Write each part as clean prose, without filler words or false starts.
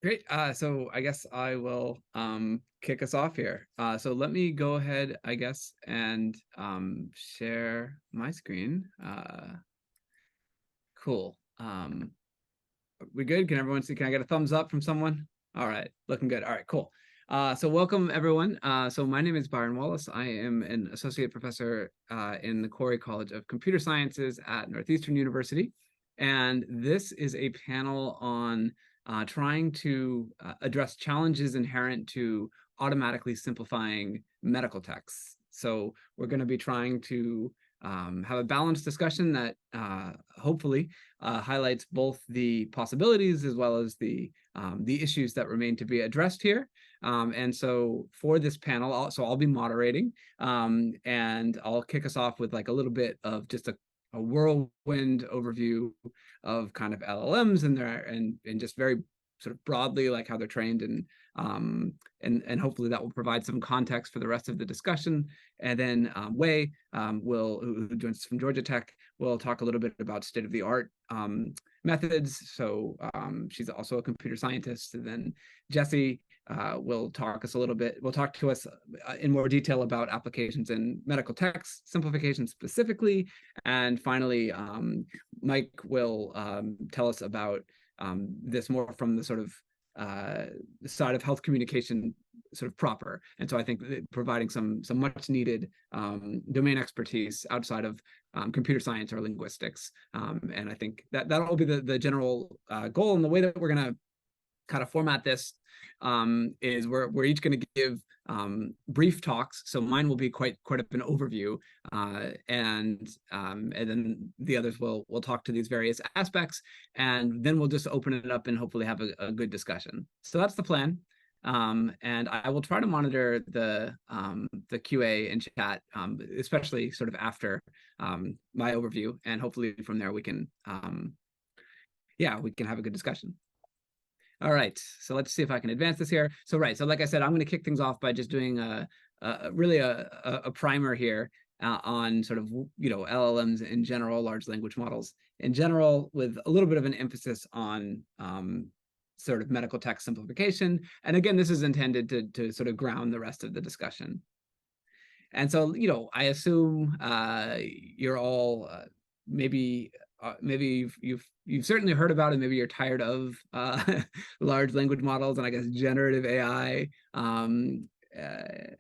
Great. So I guess I will kick us off here. So let me go ahead, I guess, and share my screen. Cool. We good? Can everyone see? Can I get a thumbs up from someone? All right, looking good. All right, cool. So welcome everyone. So my name is Byron Wallace. I am an associate professor in the Corey College of Computer Sciences at Northeastern University. And this is a panel on trying to address challenges inherent to automatically simplifying medical texts. So we're going to be trying to have a balanced discussion that hopefully highlights both the possibilities as well as the issues that remain to be addressed here. And so for this panel, I'll be moderating, and I'll kick us off with like a little bit of just a whirlwind overview of kind of LLMs and just very sort of broadly like how they're trained and hopefully that will provide some context for the rest of the discussion. And then Wei who joins us from Georgia Tech, will talk a little bit about state-of-the-art methods. So she's also a computer scientist. And then Jesse will talk to us in more detail about applications in medical text simplification specifically. And finally, Mike will tell us about this more from the sort of side of health communication sort of proper. And so I think providing some much needed domain expertise outside of computer science or linguistics. And I think that'll be the general goal. And the way that we're going to kind of format this is we're each going to give brief talks. So mine will be quite an overview, and then the others will talk to these various aspects, and then we'll just open it up and hopefully have a good discussion. So that's the plan. And I will try to monitor the QA and chat, especially sort of after my overview, and hopefully from there we can have a good discussion. All right, so let's see if I can advance this here. So like I said, I'm going to kick things off by just doing really a primer here on sort of LLMs in general, large language models in general, with a little bit of an emphasis on sort of medical text simplification. And again, this is intended to sort of ground the rest of the discussion. And so I assume you're all maybe you've certainly heard about it. Maybe you're tired of large language models and I guess generative AI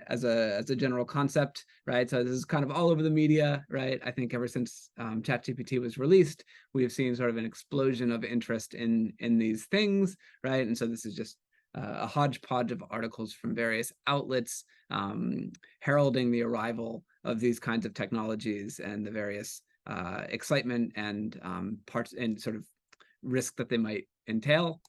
as a general concept, right? So this is kind of all over the media, right? I think ever since ChatGPT was released, we have seen sort of an explosion of interest in these things, right? And so this is just a hodgepodge of articles from various outlets heralding the arrival of these kinds of technologies and the various excitement and parts and sort of risk that they might entail,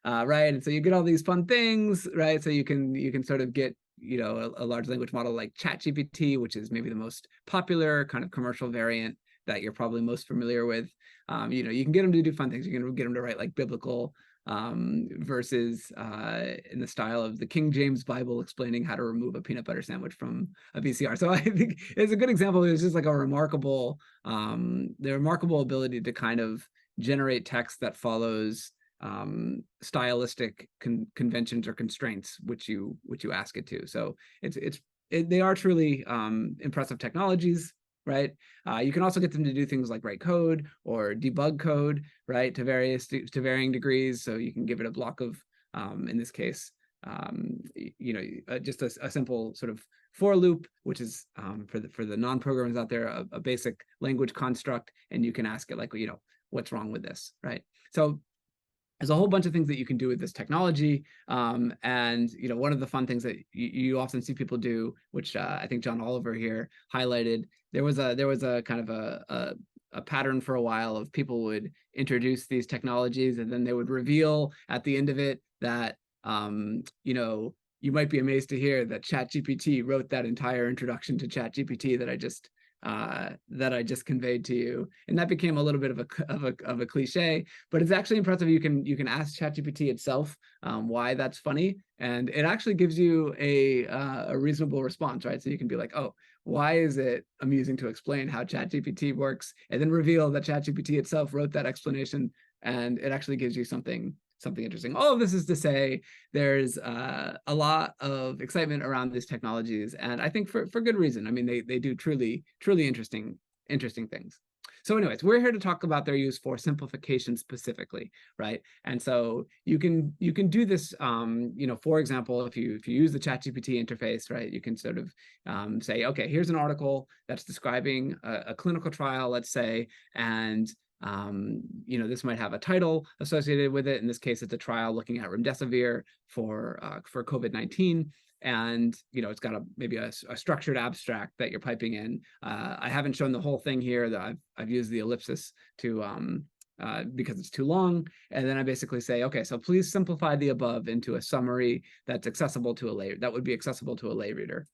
right? And so you get all these fun things, right? So you can sort of get a large language model like ChatGPT, which is maybe the most popular kind of commercial variant that you're probably most familiar with. You can get them to do fun things. You can get them to write like biblical verses in the style of the King James Bible explaining how to remove a peanut butter sandwich from a VCR. So I think it's a good example. It's just like the remarkable ability to kind of generate text that follows stylistic conventions or constraints which you ask it to. So they are truly impressive technologies, right? You can also get them to do things like write code or debug code, right, to varying degrees. So you can give it a block of, in this case, just a simple sort of for loop, which is for the non-programmers out there, a basic language construct, and you can ask it like, what's wrong with this, right? So there's a whole bunch of things that you can do with this technology. And one of the fun things that you often see people do, which I think John Oliver here highlighted, there was a kind of a pattern for a while of people would introduce these technologies and then they would reveal at the end of it that you might be amazed to hear that ChatGPT wrote that entire introduction to ChatGPT that I just conveyed to you, and that became a little bit of a cliche. But it's actually impressive. You can ask ChatGPT itself why that's funny, and it actually gives you a reasonable response, right? So you can be like, oh, why is it amusing to explain how ChatGPT works, and then reveal that ChatGPT itself wrote that explanation, and it actually gives you something something interesting. All of this is to say there's a lot of excitement around these technologies, and I think for good reason. I mean, they do truly interesting things. So anyways, we're here to talk about their use for simplification specifically, right? And so you can do this, for example, if you use the ChatGPT interface, right, you can sort of say, okay, here's an article that's describing a clinical trial, let's say, and this might have a title associated with it. In this case, it's a trial looking at remdesivir for COVID-19. And it's got maybe a structured abstract that you're piping in. I haven't shown the whole thing here. That I've used the ellipsis to because it's too long. And then I basically say, okay, so please simplify the above into a summary that would be accessible to a lay reader,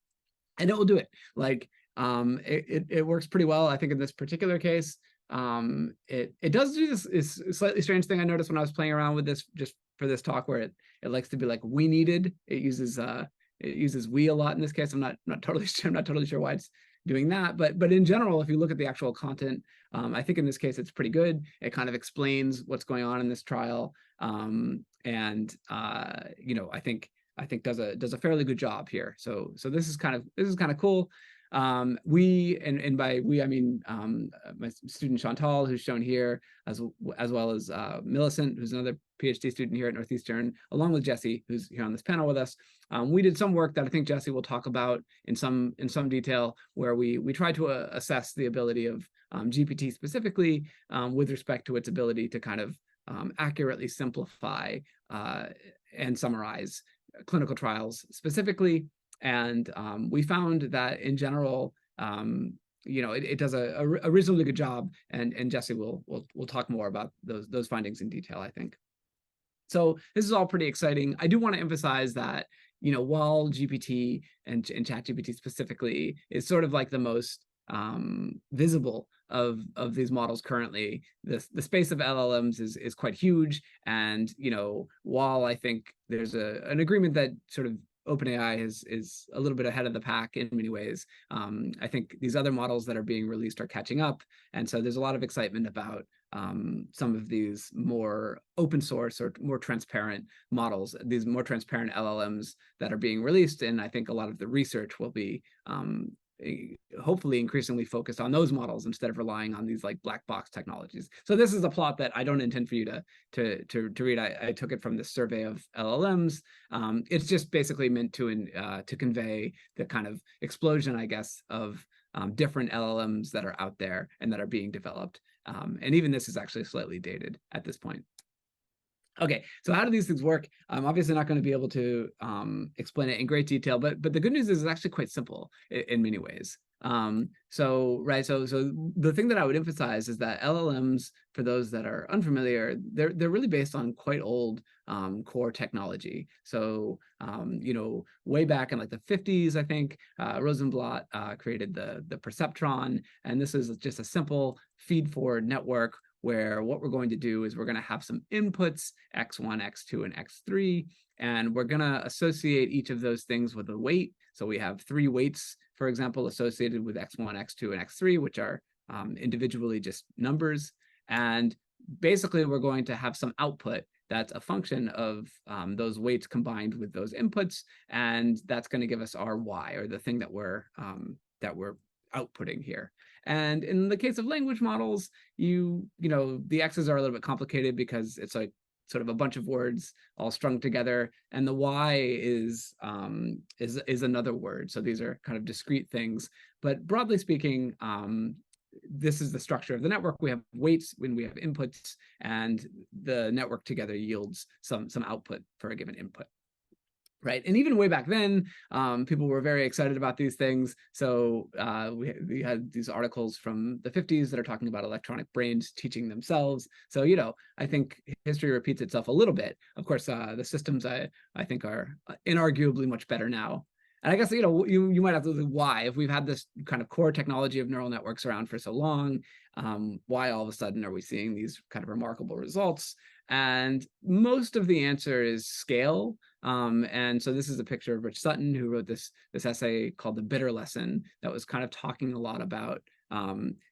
and it will do it. Like it works pretty well, I think, in this particular case. It does do this slightly strange thing I noticed when I was playing around with this just for this talk, where it likes to be like we needed. It uses we a lot in this case. I'm not totally sure why it's doing that, but in general, if you look at the actual content, I think in this case it's pretty good. It kind of explains what's going on in this trial, and I think does a fairly good job here. So this is kind of cool. And by we I mean my student Chantal, who's shown here, as well as Millicent, who's another PhD student here at Northeastern, along with Jesse, who's here on this panel with us. We did some work that I think Jesse will talk about in some detail, where we tried to assess the ability of GPT specifically with respect to its ability to kind of accurately simplify and summarize clinical trials specifically. And we found that in general, it does a reasonably good job, and Jesse will talk more about those findings in detail, I think. So this is all pretty exciting. I do want to emphasize that, while GPT and ChatGPT specifically is sort of like the most visible of these models currently, the space of LLMs is quite huge. And while I think there's an agreement that sort of OpenAI is a little bit ahead of the pack in many ways, I think these other models that are being released are catching up. And so there's a lot of excitement about some of these more open source or more transparent models, these more transparent LLMs that are being released. And I think a lot of the research will be hopefully increasingly focused on those models instead of relying on these like black box technologies. So this is a plot that I don't intend for you to read. I took it from the survey of LLMs. It's just basically meant to convey the kind of explosion, I guess, of different LLMs that are out there and that are being developed. And even this is actually slightly dated at this point. Okay, so how do these things work? I'm obviously not going to be able to explain it in great detail, but the good news is it's actually quite simple in many ways. So the thing that I would emphasize is that LLMs, for those that are unfamiliar, they're really based on quite old core technology. So way back in like the 50s, I think Rosenblatt created the perceptron, and this is just a simple feed-forward network where what we're going to do is we're going to have some inputs, X1, X2, and X3, and we're going to associate each of those things with a weight. So we have 3 weights, for example, associated with X1, X2, and X3, which are individually just numbers. And basically, we're going to have some output that's a function of those weights combined with those inputs, and that's going to give us our Y, or the thing that we're outputting here. And in the case of language models, the X's are a little bit complicated because it's like sort of a bunch of words all strung together, and the Y is another word. So these are kind of discrete things. But broadly speaking, this is the structure of the network. We have weights when we have inputs, and the network together yields some output for a given input. Right. And even way back then, people were very excited about these things. So we had these articles from the 50s that are talking about electronic brains teaching themselves. So, I think history repeats itself a little bit. Of course, the systems I think are inarguably much better now. And I guess, you might have to say why, if we've had this kind of core technology of neural networks around for so long, why all of a sudden are we seeing these kind of remarkable results? And most of the answer is scale. And so this is a picture of Rich Sutton, who wrote this essay called The Bitter Lesson, that was kind of talking a lot about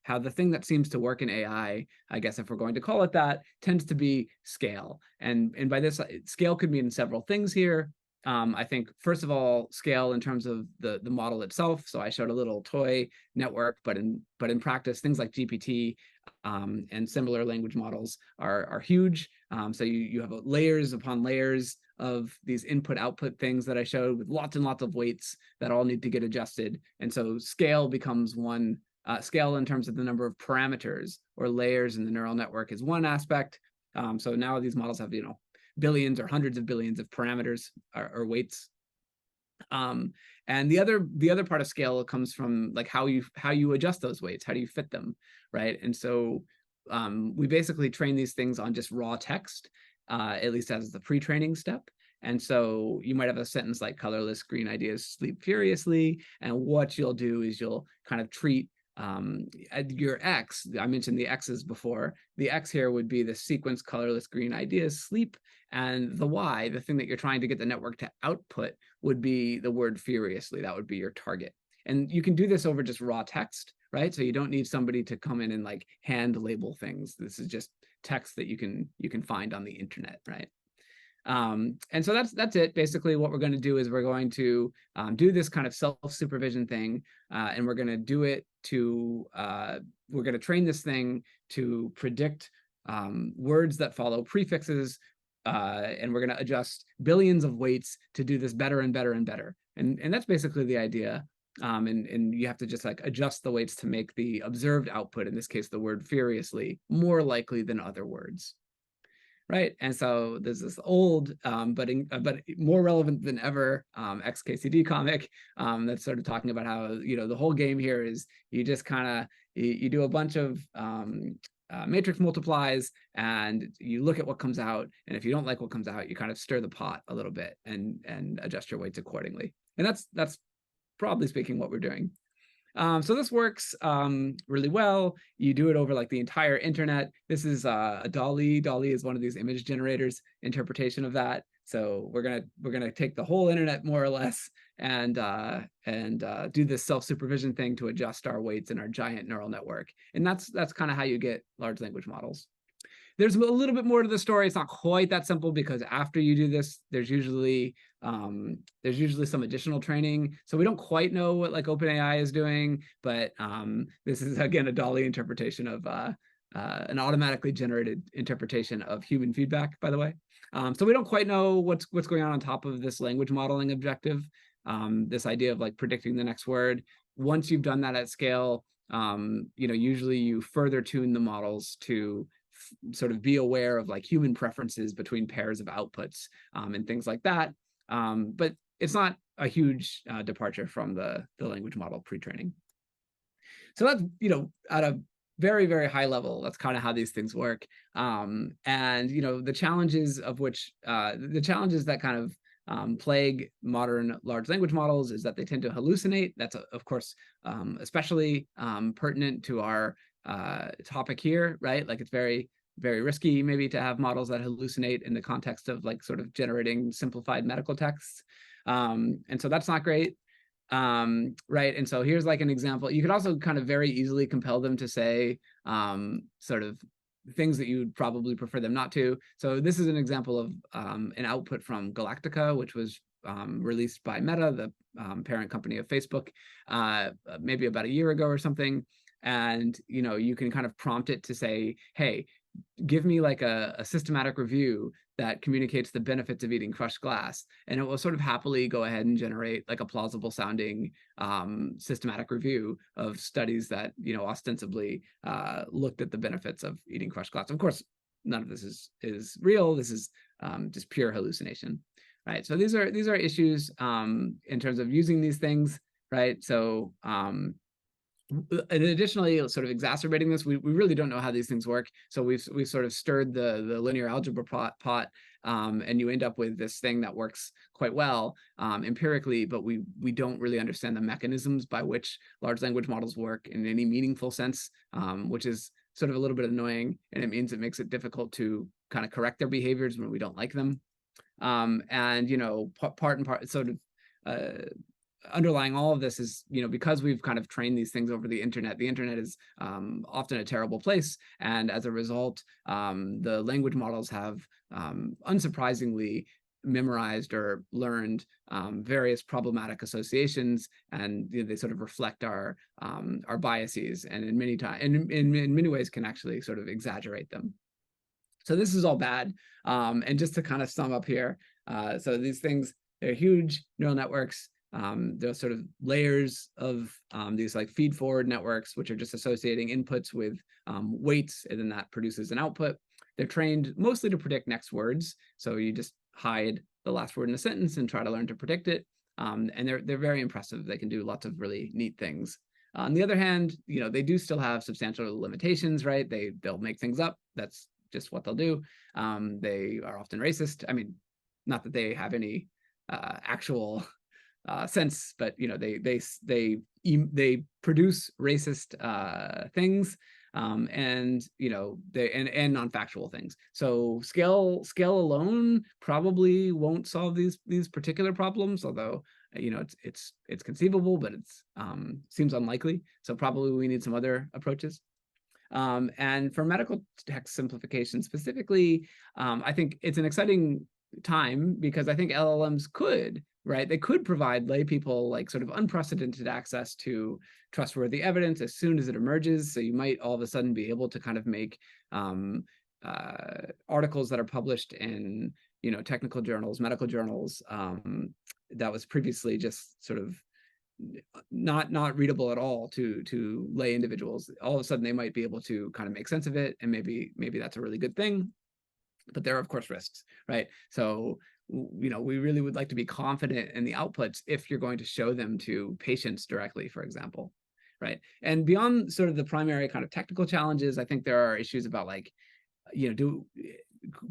how the thing that seems to work in AI, I guess if we're going to call it that, tends to be scale. And by this, scale could mean several things here. I think, first of all, scale in terms of the model itself. So I showed a little toy network, but in practice, things like GPT and similar language models are huge. So you have layers upon layers of these input-output things that I showed with lots and lots of weights that all need to get adjusted. And so scale becomes one, scale in terms of the number of parameters or layers in the neural network is one aspect. So now these models have, billions or hundreds of billions of parameters or weights. And the other part of scale comes from like how you adjust those weights, how do you fit them, right? And so we basically train these things on just raw text, at least as the pre-training step. And so you might have a sentence like colorless green ideas sleep furiously, and what you'll do is you'll kind of treat your X, I mentioned the X's before, the X here would be the sequence colorless green ideas sleep, and the Y, the thing that you're trying to get the network to output, would be the word furiously. That would be your target. And you can do this over just raw text, right? So you don't need somebody to come in and like hand label things. This is just text that you can find on the internet, right? And so that's it. Basically, what we're going to do is we're going to do this kind of self-supervision thing, and we're going to do it to, we're going to train this thing to predict words that follow prefixes, and we're going to adjust billions of weights to do this better and better and better. And that's basically the idea. And you have to just like adjust the weights to make the observed output, in this case, the word furiously, more likely than other words. Right. And so there's this old, but more relevant than ever, XKCD comic that's sort of talking about how, the whole game here is you just kind of, you do a bunch of matrix multiplies and you look at what comes out. And if you don't like what comes out, you kind of stir the pot a little bit and adjust your weights accordingly. And that's broadly speaking what we're doing. So this works really well. You do it over like the entire internet. This is a DALL-E. DALL-E is one of these image generators interpretation of that. So we're gonna take the whole internet more or less and do this self-supervision thing to adjust our weights in our giant neural network. And that's kind of how you get large language models. There's a little bit more to the story. It's not quite that simple because after you do this, there's usually some additional training. So we don't quite know what like OpenAI is doing, but this is again a DALL-E interpretation of an automatically generated interpretation of human feedback, by the way. So we don't quite know what's going on top of this language modeling objective. This idea of like predicting the next word. Once you've done that at scale, usually you further tune the models to sort of be aware of like human preferences between pairs of outputs and things like that. But it's not a huge departure from the language model pre-training. So that's, at a very, very high level, that's kind of how these things work. And, the challenges that kind of plague modern large language models is that they tend to hallucinate. That's, of course, especially pertinent to our topic here, right? Like it's very, very risky maybe to have models that hallucinate in the context of like sort of generating simplified medical texts. And so that's not great. Right. And so here's like an example. You could also kind of very easily compel them to say sort of things that you'd probably prefer them not to. So this is an example of an output from Galactica, which was released by Meta, the parent company of Facebook, maybe about a year ago or something. And, you can kind of prompt it to say, hey, give me like a systematic review that communicates the benefits of eating crushed glass. And it will sort of happily go ahead and generate like a plausible sounding systematic review of studies that, ostensibly looked at the benefits of eating crushed glass. Of course, none of this is real. This is just pure hallucination, right? So these are issues in terms of using these things, right? So and additionally, sort of exacerbating this, we really don't know how these things work. So we've sort of stirred the linear algebra pot, and you end up with this thing that works quite well empirically, but we don't really understand the mechanisms by which large language models work in any meaningful sense, which is sort of a little bit annoying, and it makes it difficult to kind of correct their behaviors when we don't like them. And part and part sort of underlying all of this is, because we've kind of trained these things over the internet is often a terrible place. And as a result, the language models have unsurprisingly memorized or learned various problematic associations, and they sort of reflect our biases, and in many ways can actually sort of exaggerate them. So this is all bad. And just to kind of sum up here, so these things, they're huge neural networks. There's sort of layers of these like feed forward networks, which are just associating inputs with weights, and then that produces an output. They're trained mostly to predict next words. So you just hide the last word in a sentence and try to learn to predict it. And they're very impressive. They can do lots of really neat things. On the other hand, they do still have substantial limitations, right? They'll make things up. That's just what they'll do. They are often racist. I mean, not that they have any actual sense, but they produce racist things, and and non-factual things. So scale alone probably won't solve these particular problems, although it's conceivable, but it's seems unlikely. So probably we need some other approaches. And for medical text simplification specifically, I think it's an exciting time, because I think LLMs could, right? They could provide lay people like sort of unprecedented access to trustworthy evidence as soon as it emerges. So you might all of a sudden be able to kind of make articles that are published in technical journals, medical journals, that was previously just sort of not readable at all to lay individuals. All of a sudden they might be able to kind of make sense of it, and maybe that's a really good thing. But there are of course risks, right? So we really would like to be confident in the outputs if you're going to show them to patients directly, for example, right? And beyond sort of the primary kind of technical challenges, I think there are issues about like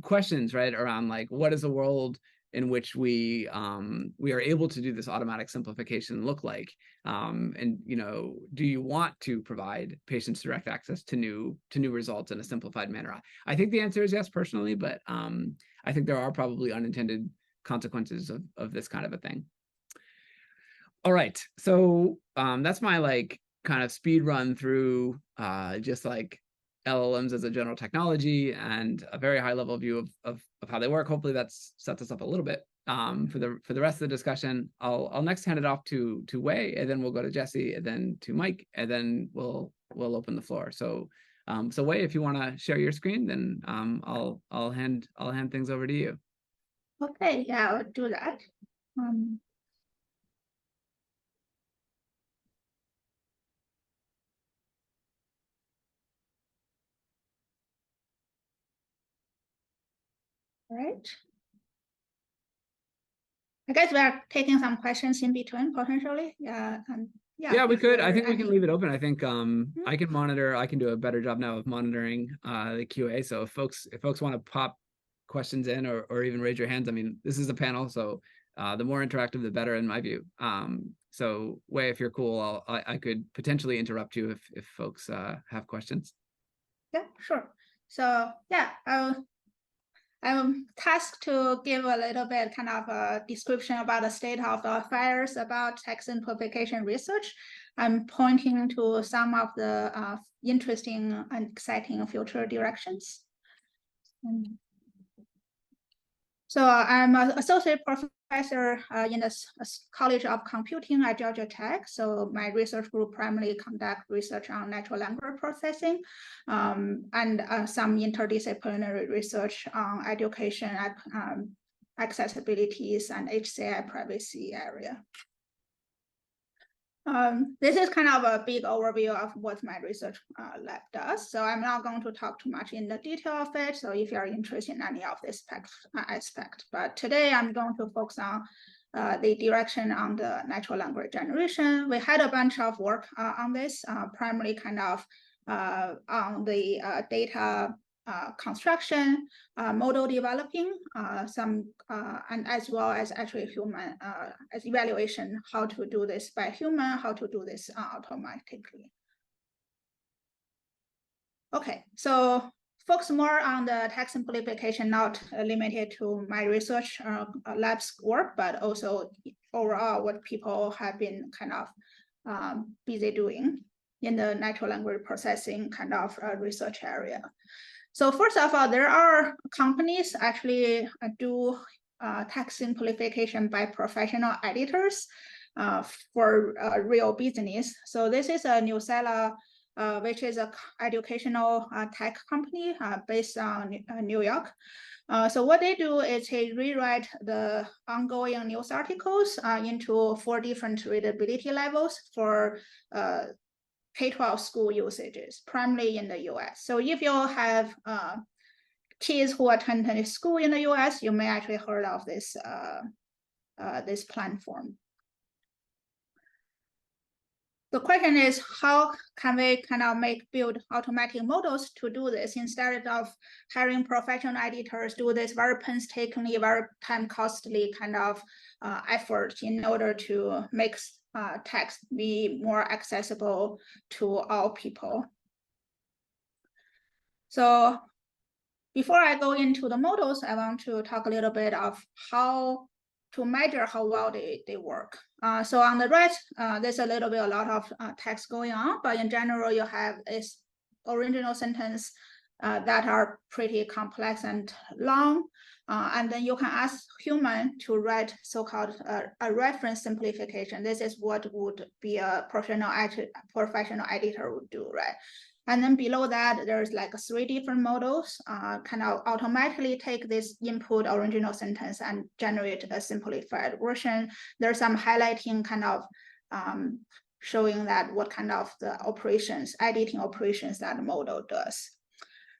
questions, right, around like, what is a world in which we are able to do this automatic simplification look like? And do you want to provide patients direct access to new results in a simplified manner? I think the answer is yes, personally, but I think there are probably unintended consequences of this kind of a thing. All right, so that's my like kind of speed run through just like LLMs as a general technology and a very high level view of how they work. Hopefully that sets us up a little bit for the rest of the discussion. I'll next hand it off to Wei, and then we'll go to Jesse, and then to Mike, and then we'll open the floor. So Wei, if you want to share your screen, then I'll hand things over to you. Okay, yeah, I'll do that. All right. I guess we are taking some questions in between potentially. Yeah, yeah, we could. I think we can leave it open. I think I can monitor. I can do a better job now of monitoring the QA. So if folks want to pop questions in or even raise your hands, I mean, this is a panel, so the more interactive, the better in my view. So Wei, if you're cool, I could potentially interrupt you if folks have questions. Yeah, sure. So yeah, I'm tasked to give a little bit kind of a description about the state of the affairs about text simplification research. I'm pointing to some of the interesting and exciting future directions. So I'm an associate professor in the College of Computing at Georgia Tech. So my research group primarily conduct research on natural language processing and some interdisciplinary research on education, accessibilities, and HCI privacy area. This is kind of a big overview of what my research lab does. So I'm not going to talk too much in the detail of it. So if you're interested in any of this aspect, but today I'm going to focus on the direction on the natural language generation. We had a bunch of work on this, primarily kind of on the data construction, model developing, and as well as actually human as evaluation, how to do this by human, how to do this automatically. Okay, so focus more on the text simplification, not limited to my research labs work, but also overall what people have been kind of busy doing in the natural language processing kind of research area. So first of all, there are companies actually do text simplification by professional editors for real business. So this is a Newsela, which is an educational tech company based on New York. So what they do is they rewrite the ongoing news articles into 4 different readability levels for K-12 school usages, primarily in the US. So if you have kids who attend school in the US, you may actually heard of this, this platform. The question is, how can we kind of build automatic models to do this instead of hiring professional editors do this very painstakingly, very time costly kind of effort in order to make text be more accessible to all people. So before I go into the models, I want to talk a little bit of how to measure how well they work. So on the right, there's a lot of text going on, but in general, you have this original sentence that are pretty complex and long. And then you can ask human to write so-called a reference simplification. This is what would be a professional editor would do, right? And then below that, there's like 3 different models kind of automatically take this input original sentence and generate a simplified version. There's some highlighting kind of showing that what kind of the operations, editing operations that the model does.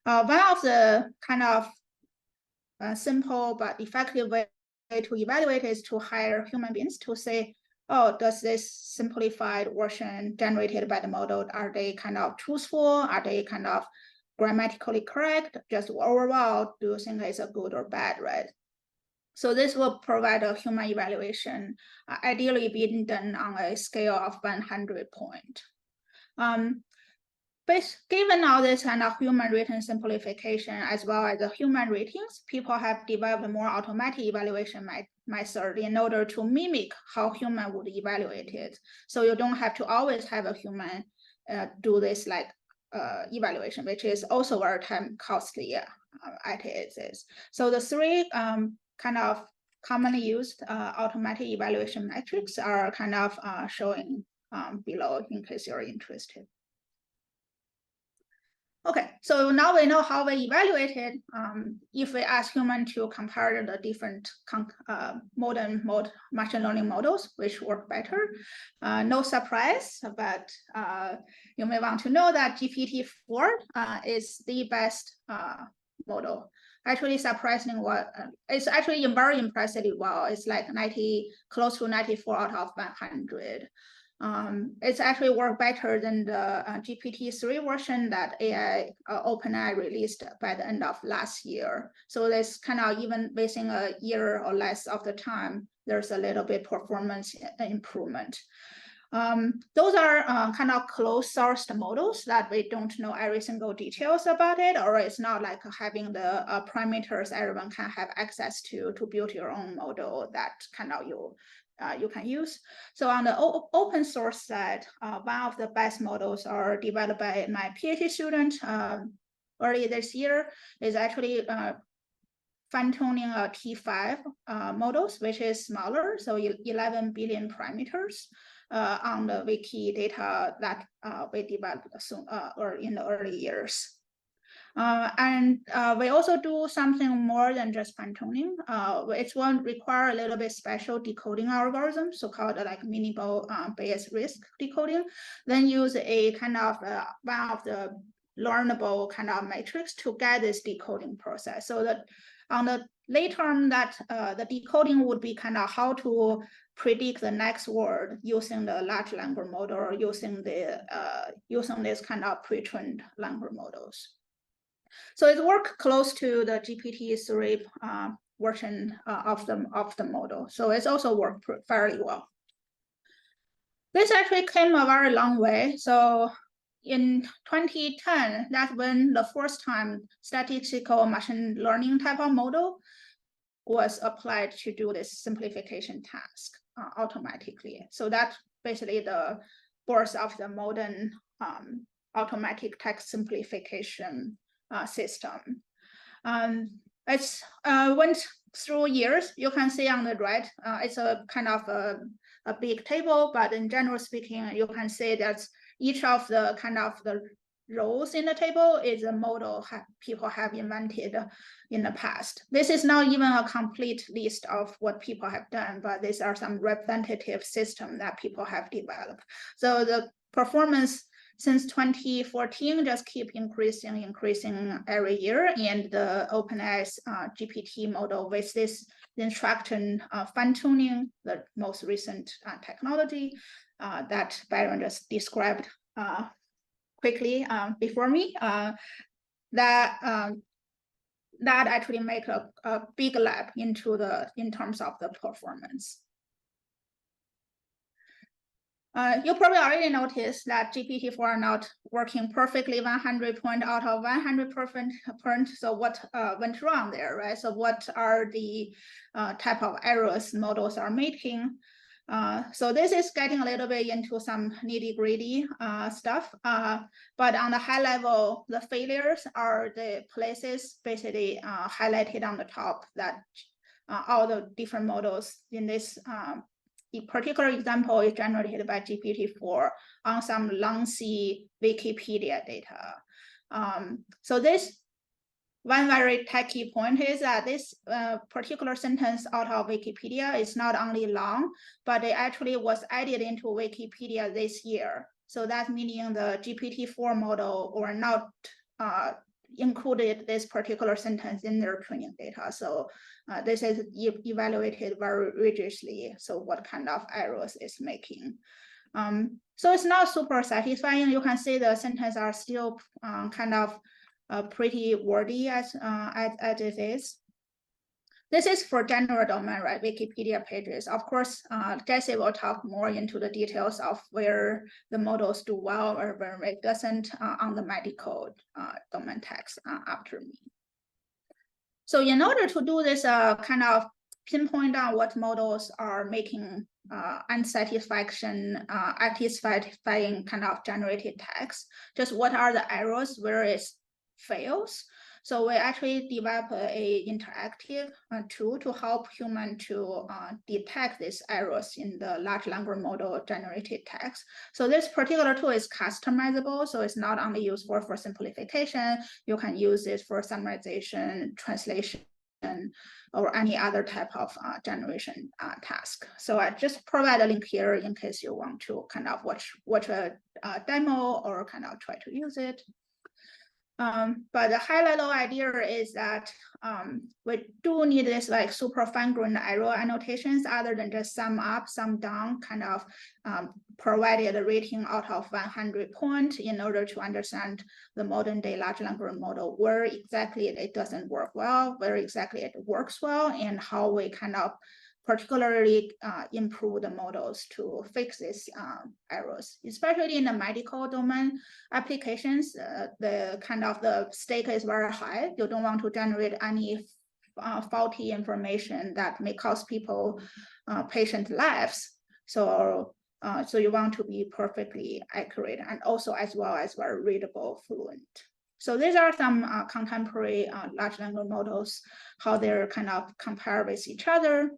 One of the kind of simple but effective way to evaluate is to hire human beings to say, oh, does this simplified version generated by the model, are they kind of truthful? Are they kind of grammatically correct? Just overall, do you think it's a good or bad, right? So this will provide a human evaluation, ideally being done on a scale of 100 point. Given all this kind of human written simplification as well as the human ratings, people have developed a more automatic evaluation method in order to mimic how human would evaluate it. So you don't have to always have a human do this like evaluation, which is also very time costly at it. So the 3 kind of commonly used automatic evaluation metrics are kind of showing below in case you're interested. Okay, so now we know how we evaluate it. If we ask human to compare the different modern machine learning models, which work better, no surprise, but you may want to know that GPT-4 is the best model. Actually, surprising it's actually very impressively well. It's like close to 94 out of 100. It's actually worked better than the GPT-3 version that OpenAI released by the end of last year. So there's kind of even within a year or less of the time, there's a little bit performance improvement. Those are kind of closed-sourced models that we don't know every single details about it, or it's not like having the parameters everyone can have access to build your own model that kind of you can use. So on the open source side, one of the best models are developed by my PhD student early this year is actually fine-tuning a T5 models, which is smaller, so 11 billion parameters on the wiki data that we developed soon or in the early years. And we also do something more than just fine-tuning. It will require a little bit special decoding algorithm, so-called like minimal Bayes risk decoding. Then use a kind of one of the learnable kind of matrix to get this decoding process. So that on the late term, that the decoding would be kind of how to predict the next word using the large language model or using the using this kind of pre-trained language models. So it works close to the GPT-3 version of the model. So it's also worked fairly well. This actually came a very long way. So in 2010, that's when the first time statistical machine learning type of model was applied to do this simplification task automatically. So that's basically the birth of the modern automatic text simplification system. It's went through years. You can see on the right, it's a kind of a big table, but in general speaking, you can see that each of the kind of the rows in the table is a model people have invented in the past. This is not even a complete list of what people have done, but these are some representative systems that people have developed. So the performance since 2014 just keep increasing every year, and the OpenAI's GPT model with this instruction fine-tuning, the most recent technology that Byron just described quickly before me, that actually make a big leap into in terms of the performance. You probably already noticed that GPT-4 are not working perfectly 100 point out of 100%. So what went wrong there, right? So what are the type of errors models are making? So this is getting a little bit into some nitty-gritty stuff, but on the high level, the failures are the places basically highlighted on the top that all the different models in this particular example is generated by GPT-4 on some lengthy Wikipedia data. So this one very techy point is that this particular sentence out of Wikipedia is not only long, but it actually was added into Wikipedia this year. So that's meaning the GPT-4 model or not included this particular sentence in their training data. So this is evaluated very rigorously. So what kind of errors it's making. So it's not super satisfying. You can see the sentences are still kind of pretty wordy as it is. This is for general domain, right? Wikipedia pages. Of course, Jesse will talk more into the details of where the models do well or where it doesn't on the medical domain text after me. So in order to do this kind of pinpoint on what models are making unsatisfying kind of generated text, just what are the errors where it fails. So we actually develop a interactive tool to help human to detect these errors in the large language model generated text. So this particular tool is customizable. So it's not only useful for simplification, you can use it for summarization, translation, or any other type of generation task. So I just provide a link here in case you want to kind of watch a demo or kind of try to use it. But the high level idea is that we do need this like super fine-grained error annotations other than just sum up, sum down, kind of provided a rating out of 100 points in order to understand the modern day large language model, where exactly it doesn't work well, where exactly it works well, and how we kind of particularly improve the models to fix these errors, especially in the medical domain applications. The kind of the stake is very high. You don't want to generate any faulty information that may cost people patient lives. So you want to be perfectly accurate and also as well as very readable, fluent. So these are some contemporary large language models, how they're kind of compare with each other.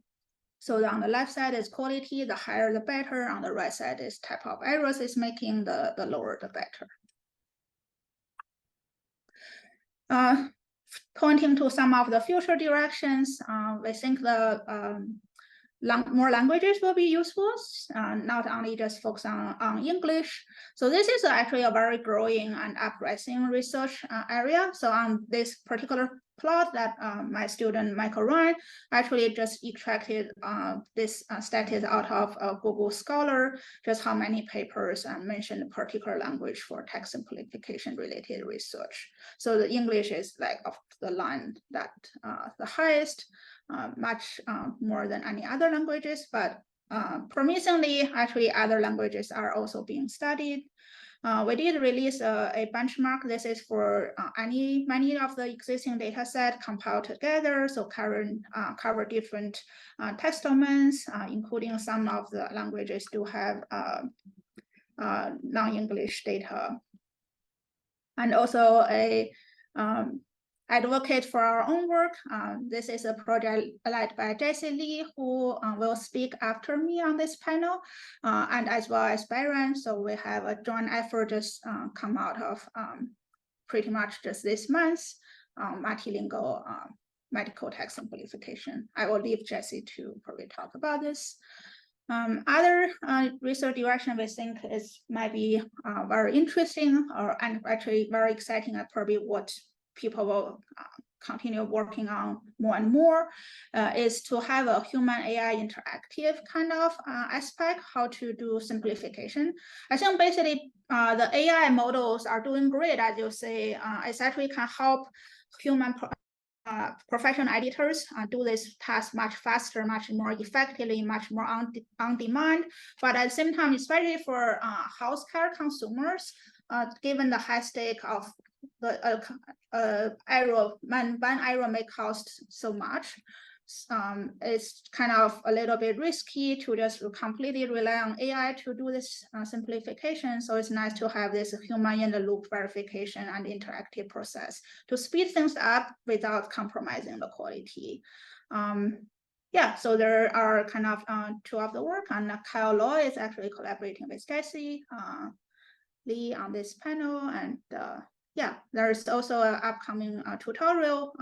So on the left side is quality, the higher the better. On the right side is type of errors is making, the lower the better. Pointing to some of the future directions, we think the more languages will be useful, not only just focus on English. So this is actually a very growing and uprising research area. So on this particular plot that my student Michael Ryan actually just extracted this status out of Google Scholar, just how many papers mentioned a particular language for text simplification related research. So the English is like of the line that the highest, much more than any other languages, but promisingly, actually other languages are also being studied. We did release a benchmark. This is for many of the existing data set compiled together, so cover different text domains, including some of the languages do have non-English data. And also a advocate for our own work. This is a project led by Jessie Lee, who will speak after me on this panel, and as well as Byron. So we have a joint effort just come out of pretty much just this month, multilingual medical text simplification. I will leave Jessie to probably talk about this. Other research direction we think might be very interesting and actually very exciting, and probably what people will continue working on more and more, is to have a human AI interactive kind of aspect, how to do simplification. I think basically the AI models are doing great, as you say. It actually can help human professional editors do this task much faster, much more effectively, much more on demand. But at the same time, especially for healthcare consumers, given the high stake of the error, one error may cost so much. It's kind of a little bit risky to just completely rely on AI to do this simplification. So it's nice to have this human in the loop verification and interactive process to speed things up without compromising the quality. Yeah, so there are kind of two of the work, and Kyle Law is actually collaborating with Jessie Lee on this panel. And yeah, there's also an upcoming tutorial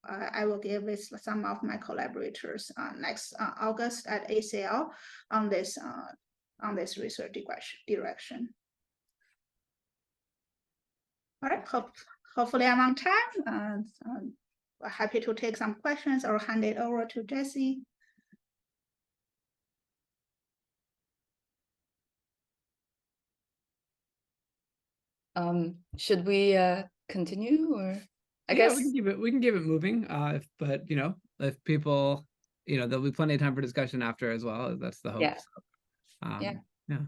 I will give with some of my collaborators next August at ACL on this research direction. All right, hopefully I'm on time. Happy to take some questions or hand it over to Jessie. Should we continue, or I Yeah, guess we can keep it moving. But if people, there'll be plenty of time for discussion after as well. That's the hope. Yeah. So, Yeah. Yeah.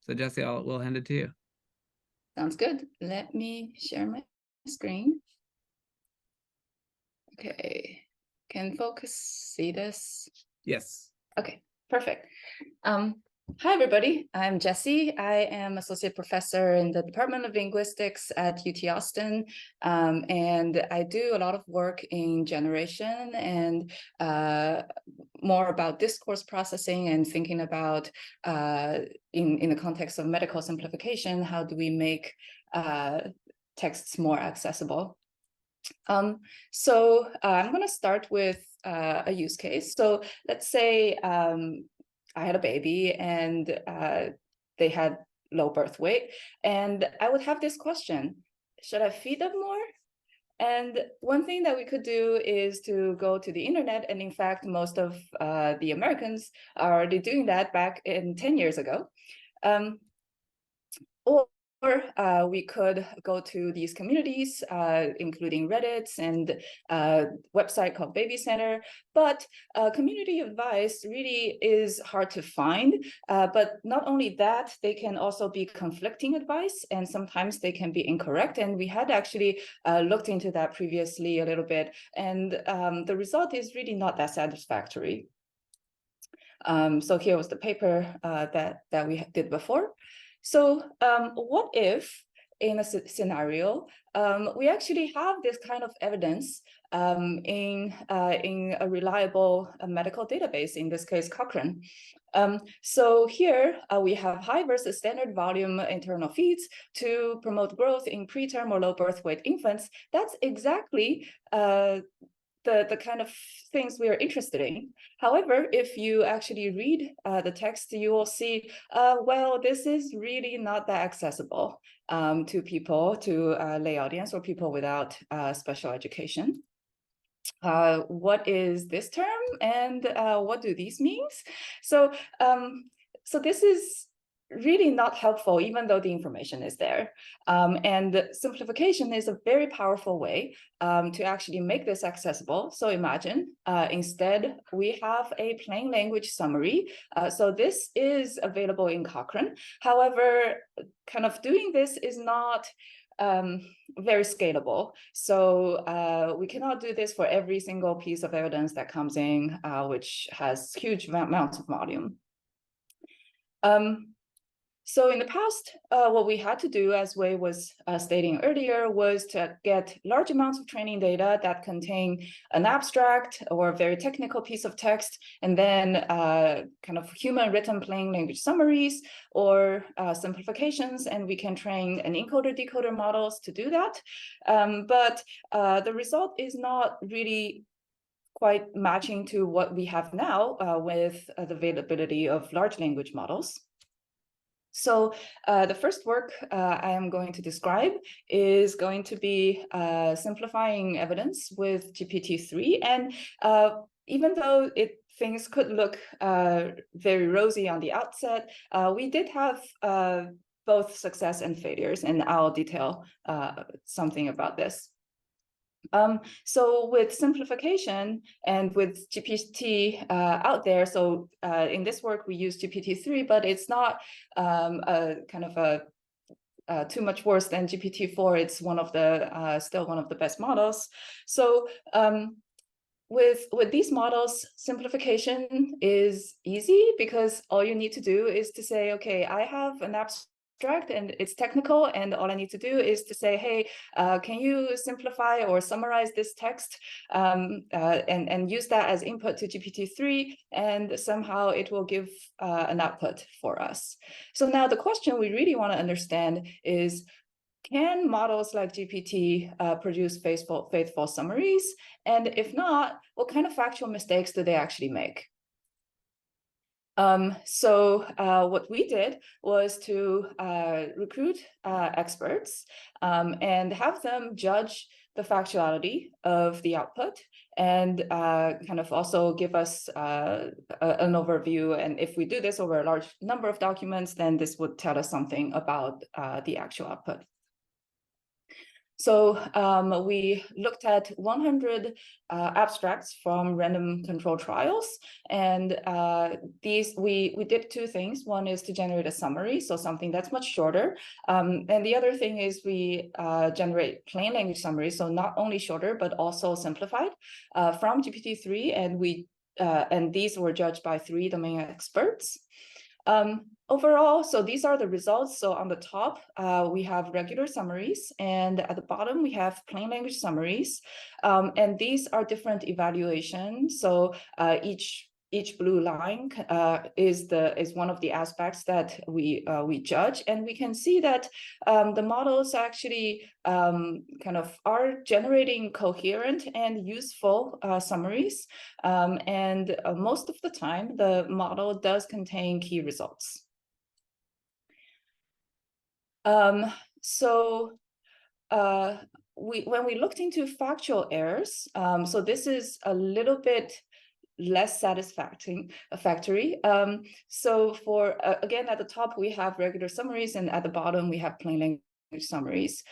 So Jessie, we'll hand it to you. Sounds good. Let me share my screen. Okay. Can folks see this? Yes. Okay, perfect. Hi, everybody. I'm Jessie. I am associate professor in the Department of Linguistics at UT Austin. And I do a lot of work in generation and more about discourse processing and thinking about, in the context of medical simplification, how do we make texts more accessible? So I'm going to start with a use case. So let's say I had a baby and they had low birth weight, and I would have this question: should I feed them more? And one thing that we could do is to go to the internet, and in fact, most of the Americans are already doing that back in 10 years ago. Or we could go to these communities, including Reddits and a website called Baby Center. But community advice really is hard to find. But not only that, they can also be conflicting advice, and sometimes they can be incorrect. And we had actually looked into that previously a little bit, and the result is really not that satisfactory. So here was the paper that we did before. So what if in a scenario, we actually have this kind of evidence in a reliable medical database, in this case, Cochrane. So here we have high versus standard volume internal feeds to promote growth in preterm or low birth weight infants. That's exactly the kind of things we are interested in. However, if you actually read the text, you will see, well, this is really not that accessible to people, to lay audience or people without special education. What is this term, and what do these mean? So, so this is really not helpful, even though the information is there. And simplification is a very powerful way to actually make this accessible. So imagine instead we have a plain language summary. So this is available in Cochrane. However, kind of doing this is not very scalable. So we cannot do this for every single piece of evidence that comes in, which has huge amounts of volume. So in the past, what we had to do, as Wei was stating earlier, was to get large amounts of training data that contain an abstract or a very technical piece of text, and then kind of human written plain language summaries or simplifications, and we can train an encoder-decoder models to do that. But the result is not really quite matching to what we have now with the availability of large language models. So the first work I am going to describe is going to be simplifying evidence with GPT-3. And even though things could look very rosy on the outset, we did have both success and failures, and I'll detail something about this. So with simplification and with GPT out there, so in this work we use GPT-3, but it's not a kind of a too much worse than GPT-4. It's one of the still one of the best models. So with these models, simplification is easy because all you need to do is to say, okay, I have an abstract and it's technical, and all I need to do is to say, hey, can you simplify or summarize this text, and use that as input to GPT-3, and somehow it will give an output for us. So now the question we really want to understand is, can models like GPT produce faithful summaries? And if not, what kind of factual mistakes do they actually make? So what we did was to recruit experts and have them judge the factuality of the output, and kind of also give us an overview. And if we do this over a large number of documents, then this would tell us something about the actual output. So we looked at 100 abstracts from random control trials, and these we did two things. One is to generate a summary, so something that's much shorter, and the other thing is we generate plain language summaries, so not only shorter but also simplified from GPT-3, and these were judged by 3 domain experts. Overall, so these are the results. So on the top, we have regular summaries, and at the bottom, we have plain language summaries. And these are different evaluations. So each blue line is one of the aspects that we judge, and we can see that the models actually kind of are generating coherent and useful summaries, and most of the time the model does contain key results. When we looked into factual errors, so this is a little bit less satisfactory. So for again, at the top we have regular summaries, and at the bottom we have plain language summaries.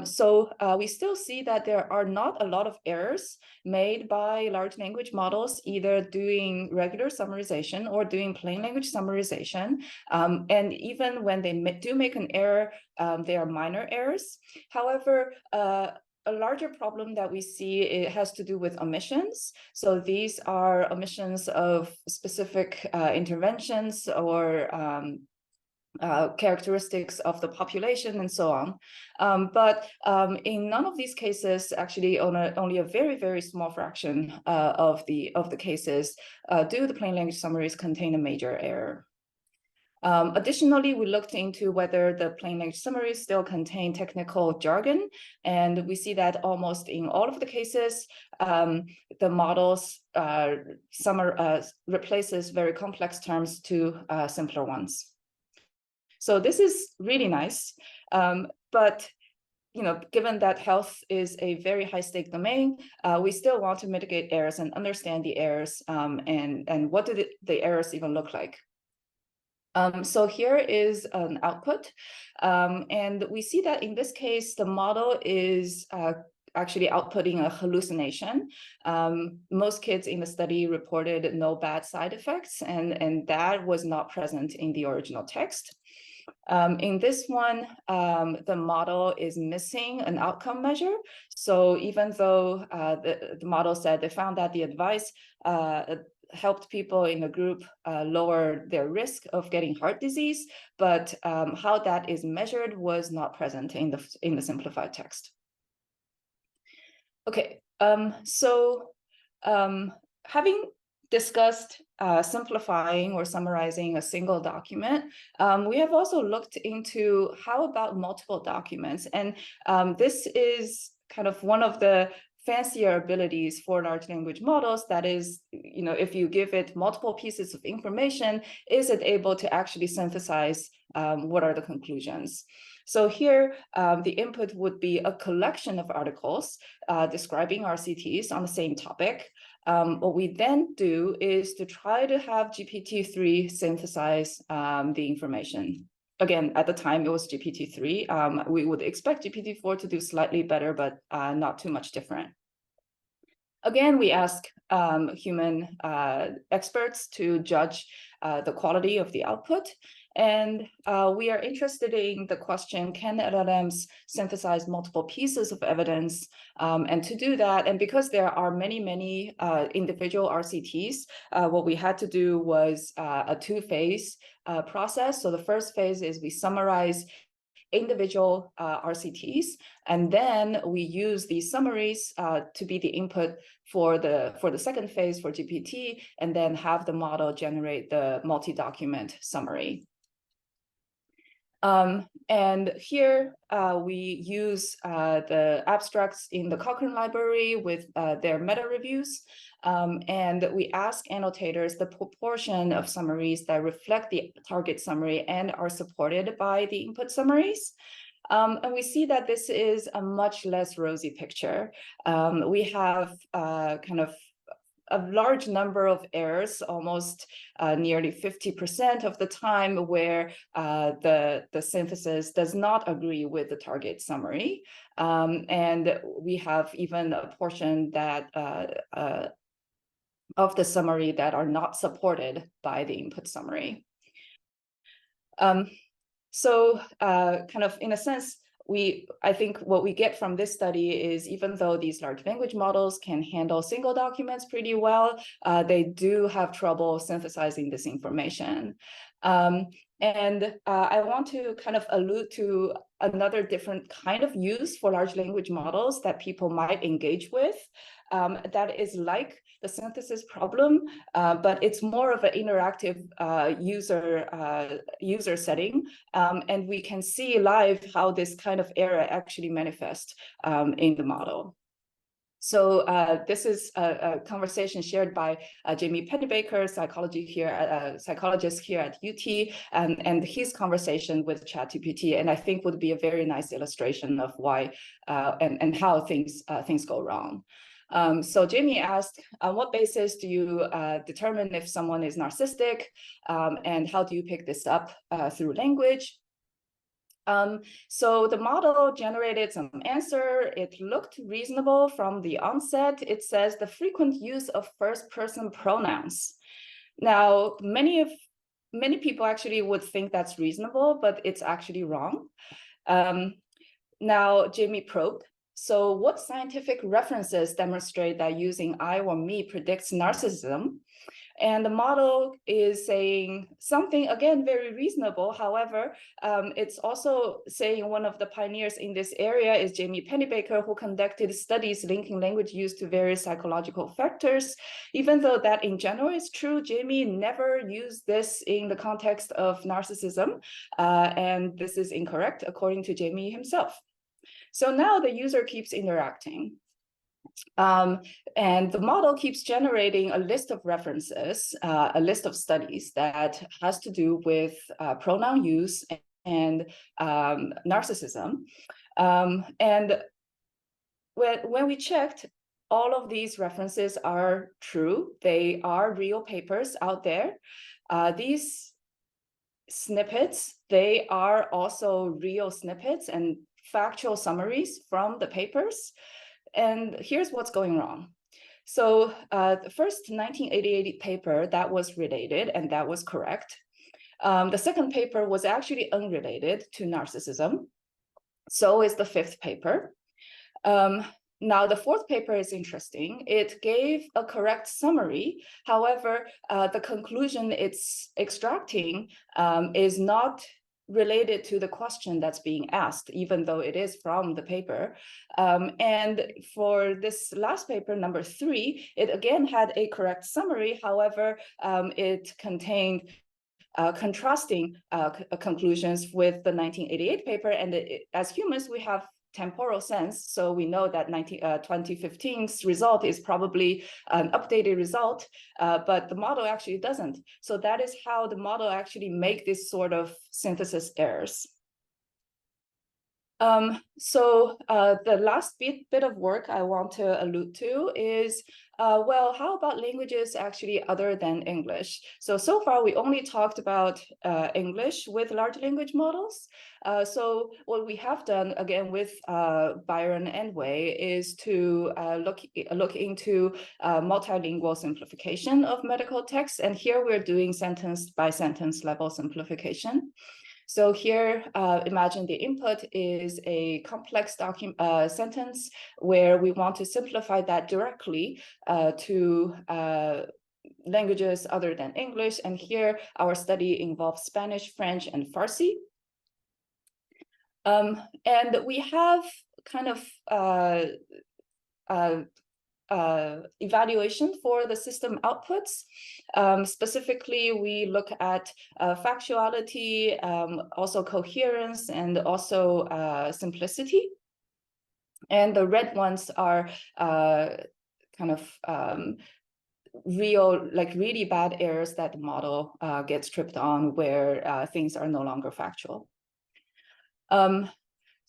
So we still see that there are not a lot of errors made by large language models, either doing regular summarization or doing plain language summarization. And even when they do make an error, they are minor errors. However, a larger problem that we see, it has to do with omissions. So these are omissions of specific interventions or characteristics of the population and so on. But in none of these cases, actually only a very, very small fraction of the cases do the plain language summaries contain a major error. Additionally, we looked into whether the plain language summaries still contain technical jargon, and we see that almost in all of the cases, the models replaces very complex terms to simpler ones. So this is really nice, but given that health is a very high-stake domain, we still want to mitigate errors and understand the errors, and what do the errors even look like. So here is an output, and we see that in this case, the model is actually outputting a hallucination. Most kids in the study reported no bad side effects, and that was not present in the original text. In this one, the model is missing an outcome measure. So even though the model said they found that the advice helped people in the group lower their risk of getting heart disease, but how that is measured was not present in the simplified text. Okay, so having discussed simplifying or summarizing a single document, we have also looked into how about multiple documents, and this is kind of one of the fancier abilities for large language models. That is, if you give it multiple pieces of information, is it able to actually synthesize what are the conclusions? So here, the input would be a collection of articles describing RCTs on the same topic. What we then do is to try to have GPT-3 synthesize the information. Again, at the time, it was GPT-3. We would expect GPT-4 to do slightly better, but not too much different. Again, we ask human experts to judge the quality of the output. And we are interested in the question, can LLMs synthesize multiple pieces of evidence? And to do that, and because there are many individual RCTs, what we had to do was a two-phase process. So the first phase is we summarize individual RCTs, and then we use these summaries to be the input for the second phase for GPT, and then have the model generate the multi-document summary. And here we use the abstracts in the Cochrane library with their meta reviews. And we ask annotators the proportion of summaries that reflect the target summary and are supported by the input summaries. And we see that this is a much less rosy picture. We have kind of a large number of errors, almost nearly 50% of the time, where the synthesis does not agree with the target summary. And we have even a portion that of the summary that are not supported by the input summary. So kind of in a sense, I think what we get from this study is, even though these large language models can handle single documents pretty well, they do have trouble synthesizing this information. And I want to kind of allude to another different kind of use for large language models that people might engage with, that is like the synthesis problem, but it's more of an interactive user setting, and we can see live how this kind of error actually manifests in the model. So this is a conversation shared by Jamie Pennebaker, psychologist here at UT, and his conversation with ChatGPT, and I think would be a very nice illustration of why and how things go wrong. So Jamie asked, on what basis do you determine if someone is narcissistic, and how do you pick this up through language? So the model generated some answer. It looked reasonable from the onset. It says the frequent use of first-person pronouns. Now, many people actually would think that's reasonable, but it's actually wrong. Now, Jamie probed. So what scientific references demonstrate that using I or me predicts narcissism? And the model is saying something, again, very reasonable. However, it's also saying one of the pioneers in this area is Jamie Pennebaker, who conducted studies linking language use to various psychological factors. Even though that in general is true, Jamie never used this in the context of narcissism. And this is incorrect, according to Jamie himself. So now the user keeps interacting. And the model keeps generating a list of references, a list of studies that has to do with pronoun use and narcissism. And when we checked, all of these references are true. They are real papers out there. These snippets, they are also real snippets and factual summaries from the papers. And here's what's going wrong. So the first 1988 paper, that was related and that was correct. The second paper was actually unrelated to narcissism. So is the fifth paper. Now, the fourth paper is interesting. It gave a correct summary. However, the conclusion it's extracting is not related to the question that's being asked, even though it is from the paper. And for this last paper, number 3, it again had a correct summary. However, it contained contrasting conclusions with the 1988 paper. And as humans, we have temporal sense. So we know that 2015's result is probably an updated result, but the model actually doesn't. So that is how the model actually make this sort of synthesis errors. So the last bit of work I want to allude to is, well, how about languages actually other than English? So far we only talked about English with large language models. So what we have done, again, with Byron and Wei, is to look into multilingual simplification of medical texts. And here we're doing sentence by sentence level simplification. So here, imagine the input is a complex sentence where we want to simplify that directly to languages other than English. And here, our study involves Spanish, French, and Farsi. And we have kind of evaluation for the system outputs. Specifically, we look at factuality, also coherence, and also simplicity. And the red ones are kind of really bad errors that the model gets tripped on, where things are no longer factual.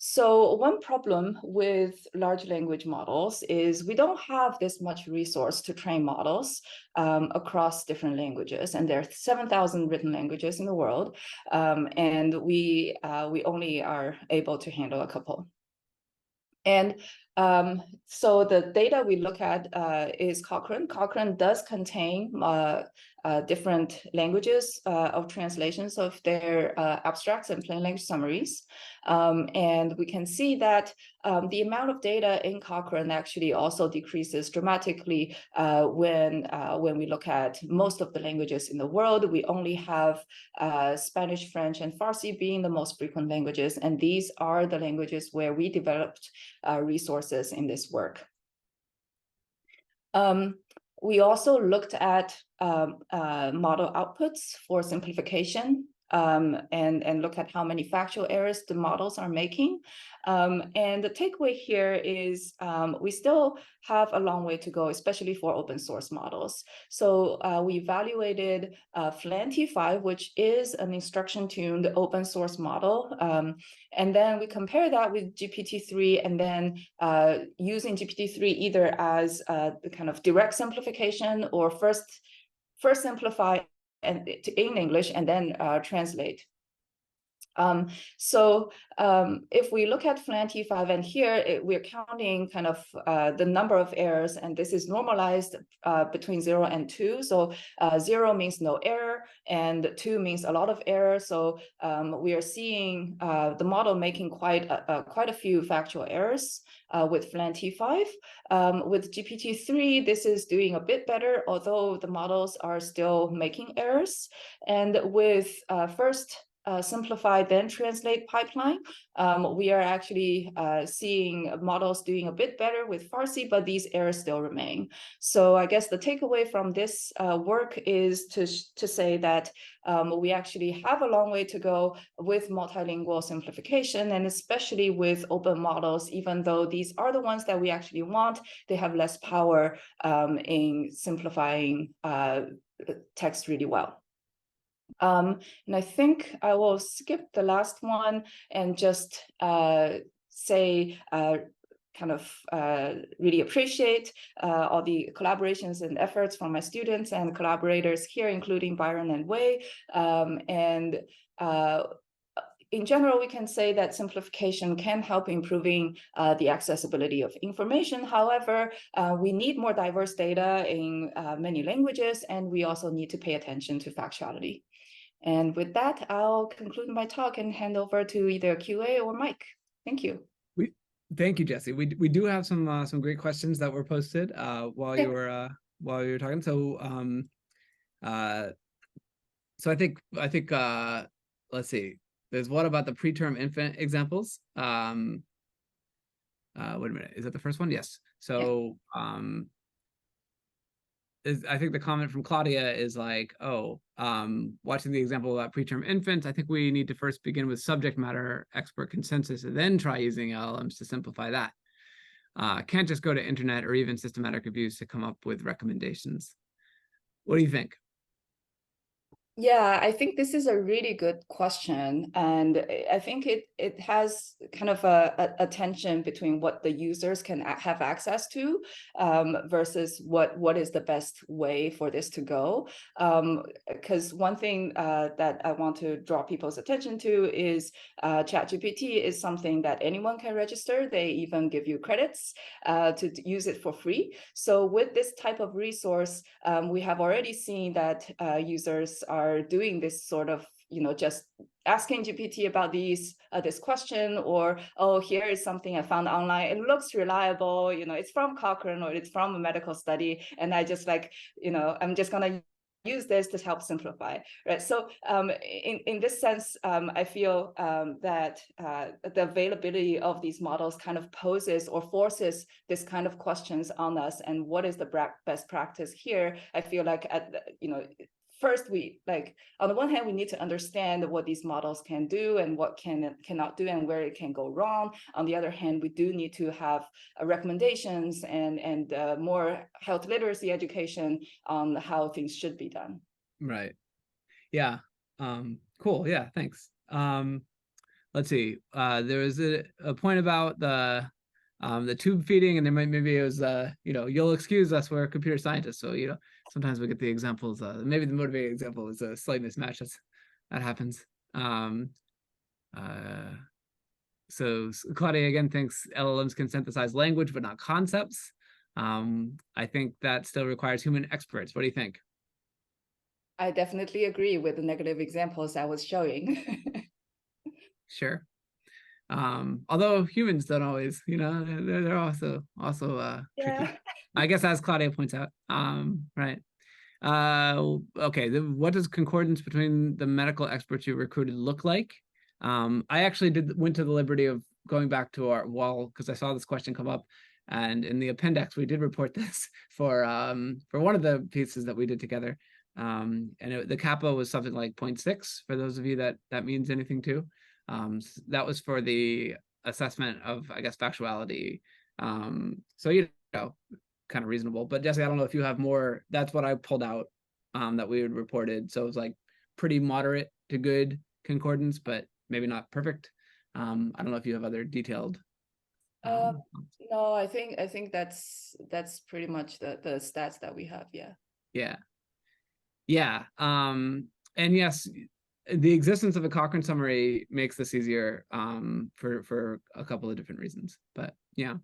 So one problem with large language models is we don't have this much resource to train models across different languages, and there are 7,000 written languages in the world, and we only are able to handle a couple. And so the data we look at is Cochrane. Cochrane does contain different languages of translations of their abstracts and plain language summaries. And we can see that the amount of data in Cochrane actually also decreases dramatically when we look at most of the languages in the world. We only have Spanish, French, and Farsi being the most frequent languages, and these are the languages where we developed resources in this work. We also looked at model outputs for simplification and look at how many factual errors the models are making. And the takeaway here is we still have a long way to go, especially for open source models. So we evaluated FLAN-T5, which is an instruction-tuned open source model. And then we compare that with GPT-3, and then using GPT-3 either as the kind of direct simplification or first simplify and in English and then translate. So if we look at FLAN-T5, and here we're counting kind of the number of errors, and this is normalized between 0 and 2. So 0 means no error, and 2 means a lot of error. So we are seeing the model making quite a few factual errors with FLAN-T5. With GPT-3, this is doing a bit better, although the models are still making errors. And with first simplify then translate pipeline, we are actually seeing models doing a bit better with Farsi, but these errors still remain. So I guess the takeaway from this work is to say that we actually have a long way to go with multilingual simplification, and especially with open models. Even though these are the ones that we actually want, they have less power in simplifying text really well. And I think I will skip the last one and just say kind kind of really appreciate all the collaborations and efforts from my students and collaborators here, including Byron and Wei. In general, we can say that simplification can help improving the accessibility of information. However, we need more diverse data in many languages, and we also need to pay attention to factuality. And with that, I'll conclude my talk and hand over to either QA or Mike. Thank you. Thank you, Jesse. We do have some great questions that were posted while you were talking. So so I think let's see. There's one about the preterm infant examples. Wait a minute, is that the first one? Yes. So I think the comment from Claudia is like, watching the example about preterm infants, I think we need to first begin with subject matter expert consensus and then try using LLMs to simplify that. Can't just go to internet or even systematic reviews to come up with recommendations. What do you think? Yeah, I think this is a really good question. And I think it has kind of a tension between what the users can have access to versus what is the best way for this to go. Because one thing that I want to draw people's attention to is ChatGPT is something that anyone can register. They even give you credits to use it for free. So with this type of resource, we have already seen that users are doing this sort of, just asking GPT about this question, or, oh, here is something I found online. It looks reliable, it's from Cochrane or it's from a medical study. And I just I'm just going to use this to help simplify, right? So in this sense, I feel that the availability of these models kind of poses or forces this kind of questions on us. And what is the best practice here? I feel like first, on the one hand, we need to understand what these models can do and what cannot do and where it can go wrong. On the other hand, we do need to have recommendations and more health literacy education on how things should be done. Right. Yeah. Cool. Yeah. Thanks. Let's see. There was a point about the tube feeding, and maybe it was you'll excuse us, we're computer scientists, so sometimes we get the examples. Maybe the motivating example is a slight mismatch. That happens. So Claudia again thinks LLMs can synthesize language but not concepts. I think that still requires human experts. What do you think? I definitely agree with the negative examples I was showing. Sure. Although humans don't always, they're also tricky. I guess, as Claudia points out. Right. Okay. What does concordance between the medical experts you recruited look like? I actually went to the liberty of going back to our wall because I saw this question come up, and in the appendix we did report this for one of the pieces that we did together. And the kappa was something like 0.6 for those of you that means anything to. That was for the assessment of, I guess, factuality. So, kind of reasonable. But Jesse, I don't know if you have more. That's what I pulled out that we had reported. So it was like pretty moderate to good concordance, but maybe not perfect. I don't know if you have other detailed. No, I think that's pretty much the stats that we have. Yeah. Yeah. And yes, the existence of a Cochrane summary makes this easier for a couple of different reasons. But yeah.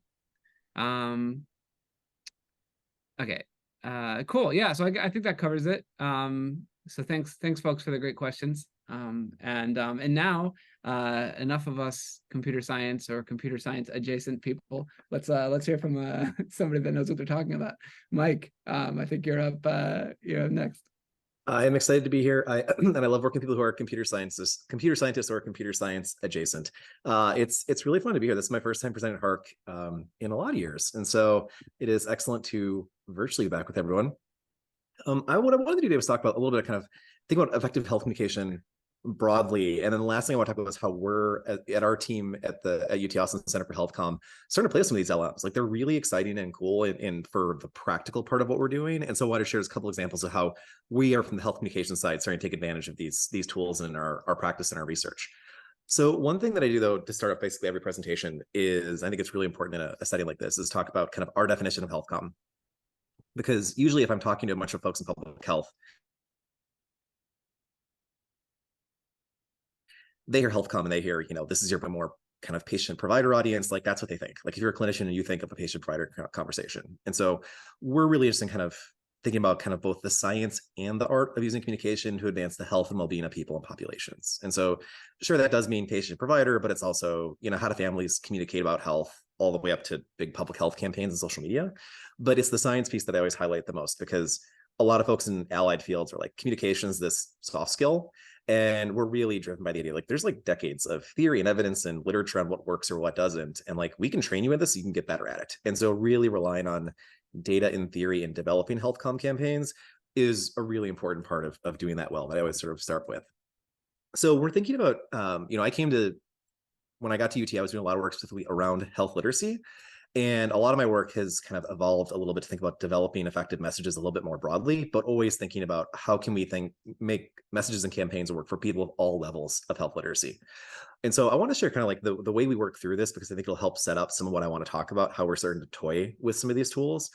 Okay. Cool. Yeah. So I think that covers it. So thanks folks for the great questions. And now enough of us computer science or computer science adjacent people. Let's hear from somebody that knows what they're talking about. Mike, I think you're up next. I'm excited to be here. And I love working with people who are computer scientists or computer science adjacent. It's really fun to be here. This is my first time presenting at HARC in a lot of years. And so it is excellent to virtually be back with everyone. What I wanted to do today was talk about a little bit of kind of think about effective health communication broadly. And then the last thing I want to talk about is how we're at our team at UT Austin Center for HealthComm starting to play with some of these LLMs. Like, they're really exciting and cool and for the practical part of what we're doing. And so I want to share a couple examples of how we are from the health communication side starting to take advantage of these tools in our practice and our research. So one thing that I do, though, to start off basically every presentation is, I think it's really important in a setting like this, is talk about kind of our definition of health comm. Because usually if I'm talking to a bunch of folks in public health, they hear health comm and they hear, this is your more kind of patient provider audience. Like that's what they think. Like if you're a clinician and you think of a patient provider conversation. And so we're really interested in kind of thinking about kind of both the science and the art of using communication to advance the health and well-being of people and populations. And so sure, that does mean patient provider, but it's also, how do families communicate about health all the way up to big public health campaigns and social media. But it's the science piece that I always highlight the most, because a lot of folks in allied fields are like, communication is this soft skill. And we're really driven by the idea, like there's like decades of theory and evidence and literature on what works or what doesn't. And like, we can train you in this, so you can get better at it. And so really relying on data in theory and developing health comm campaigns is a really important part of doing that well, that I always sort of start with. So we're thinking about, when I got to UT, I was doing a lot of work specifically around health literacy. And a lot of my work has kind of evolved a little bit to think about developing effective messages a little bit more broadly, but always thinking about how can we make messages and campaigns work for people of all levels of health literacy. And so I want to share kind of like the way we work through this, because I think it'll help set up some of what I want to talk about, how we're starting to toy with some of these tools.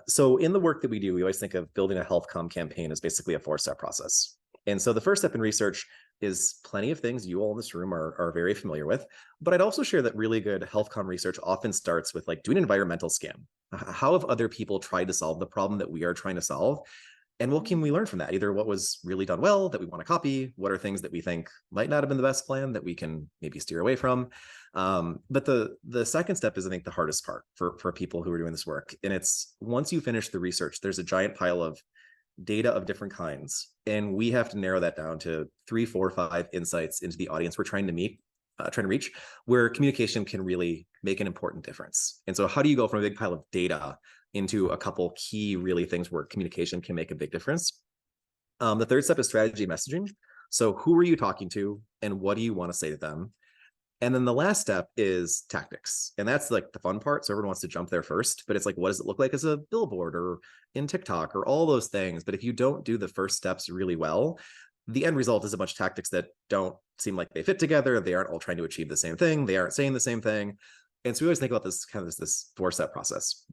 So in the work that we do, we always think of building a health comm campaign as basically a 4-step process. And so the first step in research is plenty of things you all in this room are very familiar with, but I'd also share that really good health comm research often starts with like doing an environmental scan. How have other people tried to solve the problem that we are trying to solve? And what can we learn from that? Either what was really done well that we want to copy, what are things that we think might not have been the best plan that we can maybe steer away from. But the second step is, I think, the hardest part for people who are doing this work. And it's once you finish the research, there's a giant pile of data of different kinds. And we have to narrow that down to 3, 4, 5 insights into the audience we're trying to reach, where communication can really make an important difference. And so how do you go from a big pile of data into a couple key really things where communication can make a big difference? The third step is strategy messaging. So who are you talking to and what do you want to say to them? And then the last step is tactics. And that's like the fun part. So everyone wants to jump there first, but it's like, what does it look like as a billboard or in TikTok or all those things? But if you don't do the first steps really well, the end result is a bunch of tactics that don't seem like they fit together. They aren't all trying to achieve the same thing. They aren't saying the same thing. And so we always think about this kind of this 4-step process.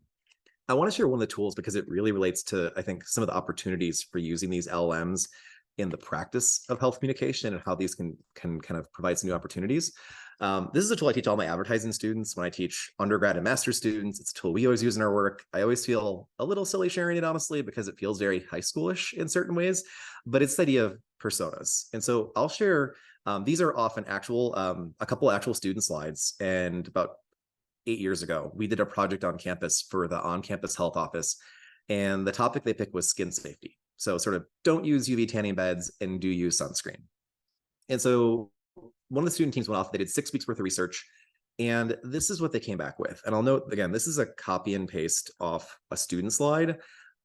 I want to share one of the tools because it really relates to, I think, some of the opportunities for using these LLMs in the practice of health communication and how these can kind of provide some new opportunities. This is a tool I teach all my advertising students when I teach undergrad and master's students. It's a tool we always use in our work. I always feel a little silly sharing it, honestly, because it feels very high schoolish in certain ways, but it's the idea of personas. And so I'll share, these are often a couple actual student slides. And about 8 years ago, we did a project on campus for the on-campus health office. And the topic they picked was skin safety. So sort of don't use UV tanning beds and do use sunscreen. And so one of the student teams went off, they did 6 weeks worth of research, and this is what they came back with. And I'll note, again, this is a copy and paste off a student slide.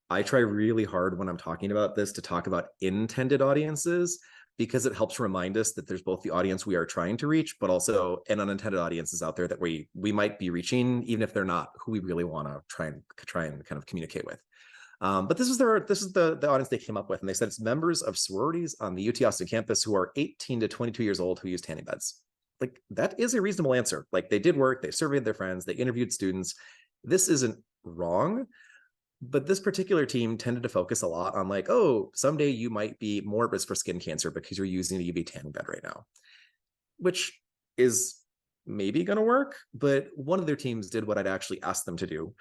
I try really hard when I'm talking about this to talk about intended audiences, because it helps remind us that there's both the audience we are trying to reach, but also an unintended audiences out there that we might be reaching, even if they're not who we really want to try and kind of communicate with. But this is the audience they came up with, and they said it's members of sororities on the UT Austin campus who are 18 to 22 years old who use tanning beds. Like, that is a reasonable answer. Like, they did work, they surveyed their friends, they interviewed students. This isn't wrong, but this particular team tended to focus a lot on like, oh, someday you might be more at risk for skin cancer because you're using a UV tanning bed right now, which is maybe going to work. But one of their teams did what I'd actually asked them to do,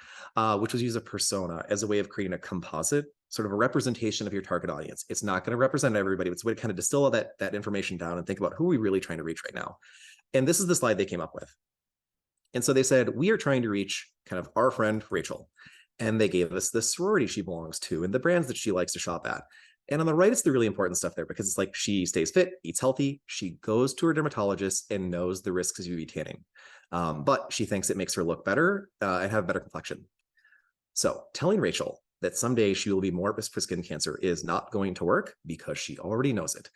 which was use a persona as a way of creating a composite, sort of a representation of your target audience. It's not going to represent everybody, but it's a way to kind of distill all that information down and think about who are we really trying to reach right now. And this is the slide they came up with. And so they said, we are trying to reach kind of our friend Rachel. And they gave us the sorority she belongs to and the brands that she likes to shop at. And on the right, it's the really important stuff there, because it's like she stays fit, eats healthy, she goes to her dermatologist and knows the risks of UV tanning. But she thinks it makes her look better and have a better complexion. So telling Rachel that someday she will be more at risk for skin cancer is not going to work because she already knows it.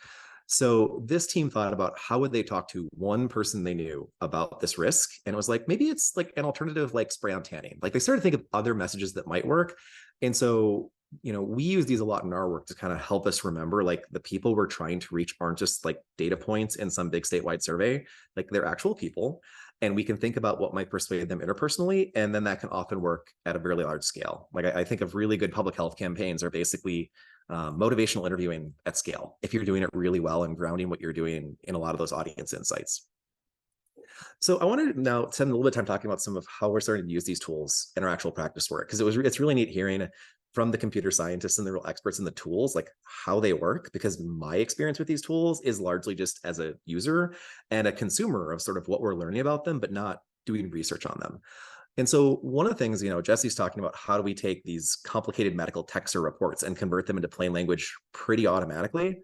So this team thought about how would they talk to one person they knew about this risk. And it was like, maybe it's like an alternative, like spray on tanning. Like, they started to think of other messages that might work. And so we use these a lot in our work to kind of help us remember, like, the people we're trying to reach aren't just like data points in some big statewide survey, like they're actual people. And we can think about what might persuade them interpersonally. And then that can often work at a really large scale. Like I think of really good public health campaigns are basically motivational interviewing at scale, if you're doing it really well and grounding what you're doing in a lot of those audience insights. So I wanted to now spend a little bit of time talking about some of how we're starting to use these tools in our actual practice work, because it's really neat hearing from the computer scientists and the real experts in the tools, like how they work, because my experience with these tools is largely just as a user and a consumer of sort of what we're learning about them, but not doing research on them. And so one of the things, Jesse's talking about, how do we take these complicated medical texts or reports and convert them into plain language pretty automatically?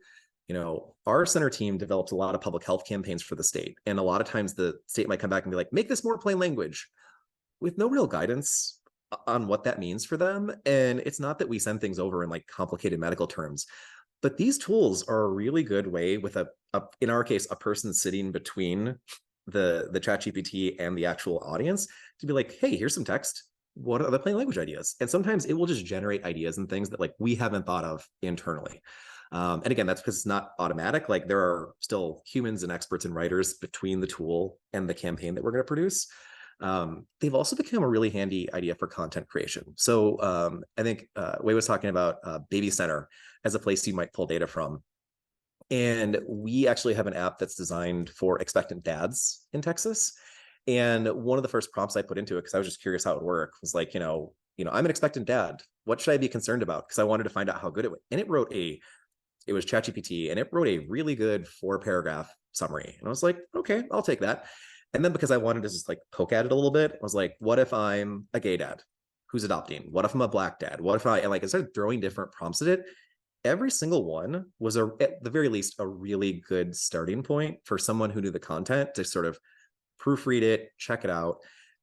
Our center team develops a lot of public health campaigns for the state. And a lot of times the state might come back and be like, make this more plain language, with no real guidance on what that means for them. And it's not that we send things over in like complicated medical terms, but these tools are a really good way with in our case, a person sitting between the ChatGPT and the actual audience to be like, hey, here's some text. What are the plain language ideas? And sometimes it will just generate ideas and things that like we haven't thought of internally. And again, that's because it's not automatic. Like there are still humans and experts and writers between the tool and the campaign that we're going to produce. They've also become a really handy idea for content creation. So I think Wei was talking about Baby Center as a place you might pull data from. And we actually have an app that's designed for expectant dads in Texas. And one of the first prompts I put into it, because I was just curious how it would work, was like, I'm an expectant dad. What should I be concerned about? Because I wanted to find out how good it was. And it was ChatGPT, and it wrote a really good 4-paragraph summary. And I was like, okay, I'll take that. And then because I wanted to just like poke at it a little bit, I was like, what if I'm a gay dad who's adopting? What if I'm a Black dad? What if I started throwing different prompts at it. Every single one was at the very least a really good starting point for someone who knew the content to sort of proofread it, check it out.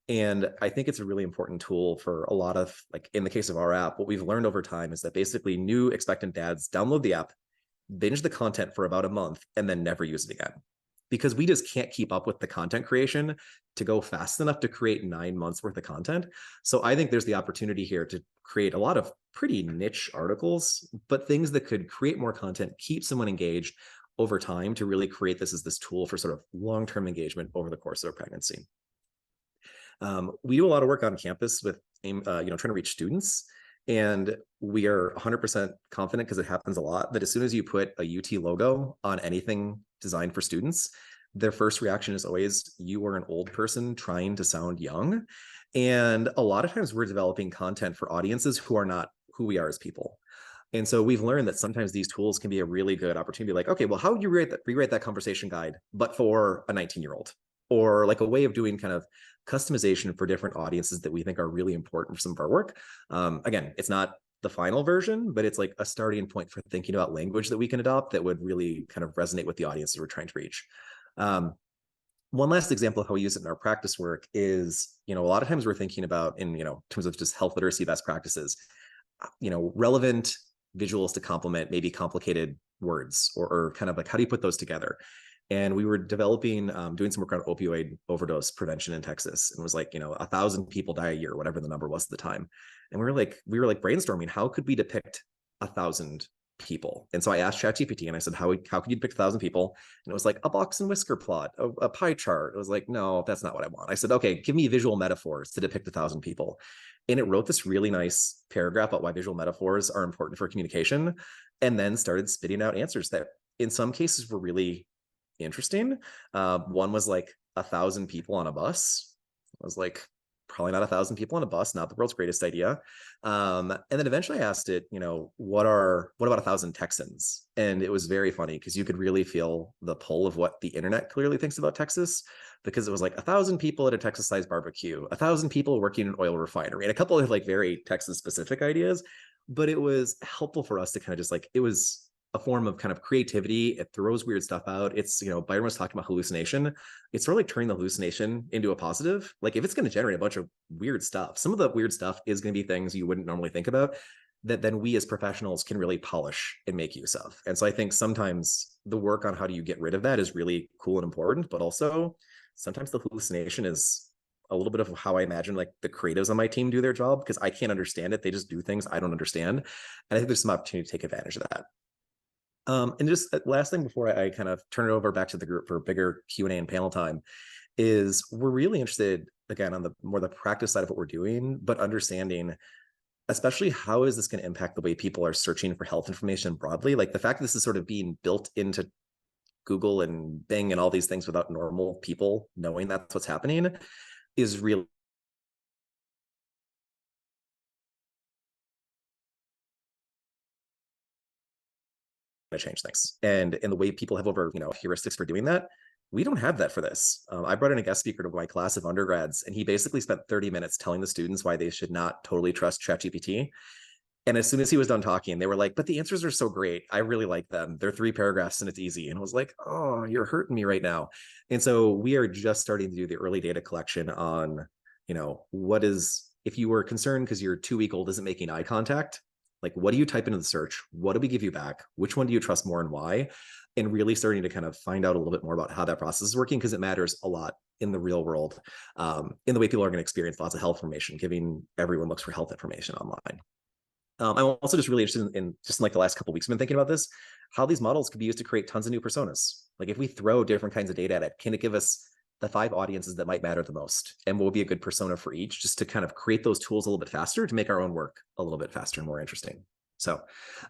And I think it's a really important tool for a lot of, like in the case of our app, what we've learned over time is that basically new expectant dads download the app, binge the content for about a month, and then never use it again. Because we just can't keep up with the content creation to go fast enough to create 9 months worth of content. So I think there's the opportunity here to create a lot of pretty niche articles, but things that could create more content, keep someone engaged over time to really create this as this tool for sort of long-term engagement over the course of a pregnancy. We do a lot of work on campus with, trying to reach students. And we are 100% confident, because it happens a lot, that as soon as you put a UT logo on anything designed for students, their first reaction is always, you are an old person trying to sound young. And a lot of times we're developing content for audiences who are not who we are as people. And so we've learned that sometimes these tools can be a really good opportunity. Like, okay, well, how would you rewrite that conversation guide, but for a 19-year-old? Or like a way of doing kind of customization for different audiences that we think are really important for some of our work. Again, it's not the final version, but it's like a starting point for thinking about language that we can adopt that would really kind of resonate with the audiences we're trying to reach. One last example of how we use it in our practice work is, a lot of times we're thinking about in terms of just health literacy best practices, relevant visuals to complement maybe complicated words, or kind of like, how do you put those together? And we were doing some work on opioid overdose prevention in Texas. And it was like, 1,000 people die a year, whatever the number was at the time. And we were like brainstorming, how could we depict 1,000 people? And so I asked ChatGPT and I said, how could you depict 1,000 people? And it was like a box and whisker plot, a pie chart. It was like, no, that's not what I want. I said, okay, give me visual metaphors to depict 1,000 people. And it wrote this really nice paragraph about why visual metaphors are important for communication, and then started spitting out answers that in some cases were really interesting. One was like 1,000 people on a bus. I was like, probably not 1,000 people on a bus, not the world's greatest idea. And then eventually I asked it, what about 1,000 Texans? And it was very funny, because you could really feel the pull of what the internet clearly thinks about Texas, because it was like 1,000 people at a Texas-sized barbecue, 1,000 people working in an oil refinery, and a couple of like very Texas-specific ideas. But it was helpful for us to kind of just like, it was a form of kind of creativity. It throws weird stuff out. It's, Byron was talking about hallucination. It's sort of like turning the hallucination into a positive. Like if it's going to generate a bunch of weird stuff, some of the weird stuff is going to be things you wouldn't normally think about, that then we as professionals can really polish and make use of. And so I think sometimes the work on how do you get rid of that is really cool and important, but also sometimes the hallucination is a little bit of how I imagine like the creatives on my team do their job, because I can't understand it. They just do things I don't understand. And I think there's some opportunity to take advantage of that. And just last thing before I kind of turn it over back to the group for bigger Q&A and panel time is we're really interested, again, on the more the practice side of what we're doing, but understanding especially how is this going to impact the way people are searching for health information broadly? Like the fact that this is sort of being built into Google and Bing and all these things without normal people knowing that's what's happening is really going to change things. And in the way people have over, heuristics for doing that, we don't have that for this. I brought in a guest speaker to my class of undergrads, and he basically spent 30 minutes telling the students why they should not totally trust ChatGPT. And as soon as he was done talking, they were like, but the answers are so great. I really like them. They're 3 paragraphs and it's easy. And I was like, oh, you're hurting me right now. And so we are just starting to do the early data collection on, what is, if you were concerned because your 2-week-old isn't making eye contact, like what do you type into the search? What do we give you back? Which one do you trust more and why? And really starting to kind of find out a little bit more about how that process is working, because it matters a lot in the real world, in the way people are going to experience lots of health information, giving everyone looks for health information online. I'm also just really interested in just like the last couple of weeks, I've been thinking about this, how these models could be used to create tons of new personas. Like if we throw different kinds of data at it, can it give us the 5 audiences that might matter the most? And what would be a good persona for each, just to kind of create those tools a little bit faster to make our own work a little bit faster and more interesting. So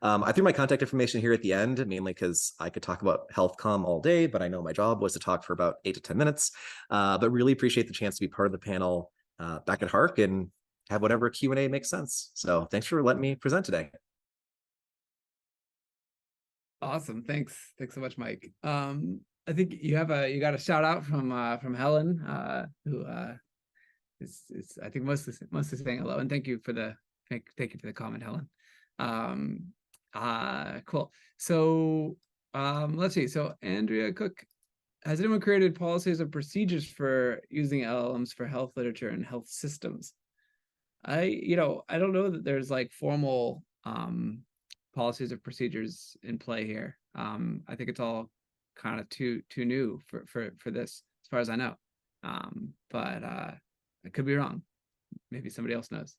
I threw my contact information here at the end, mainly because I could talk about HealthCom all day, but I know my job was to talk for about 8 to 10 minutes, but really appreciate the chance to be part of the panel back at HARC and have whatever Q&A makes sense. So thanks for letting me present today. Awesome. Thanks so much, Mike. I think you got a shout out from Helen, who is I think mostly saying hello, and thank you for the comment, Helen. Cool. So let's see. So Andrea Cook, has anyone created policies or procedures for using LLMs for health literature and health systems? I don't know that there's like formal policies or procedures in play here. I think it's all kind of too new for this, as far as I know. But I could be wrong. Maybe somebody else knows.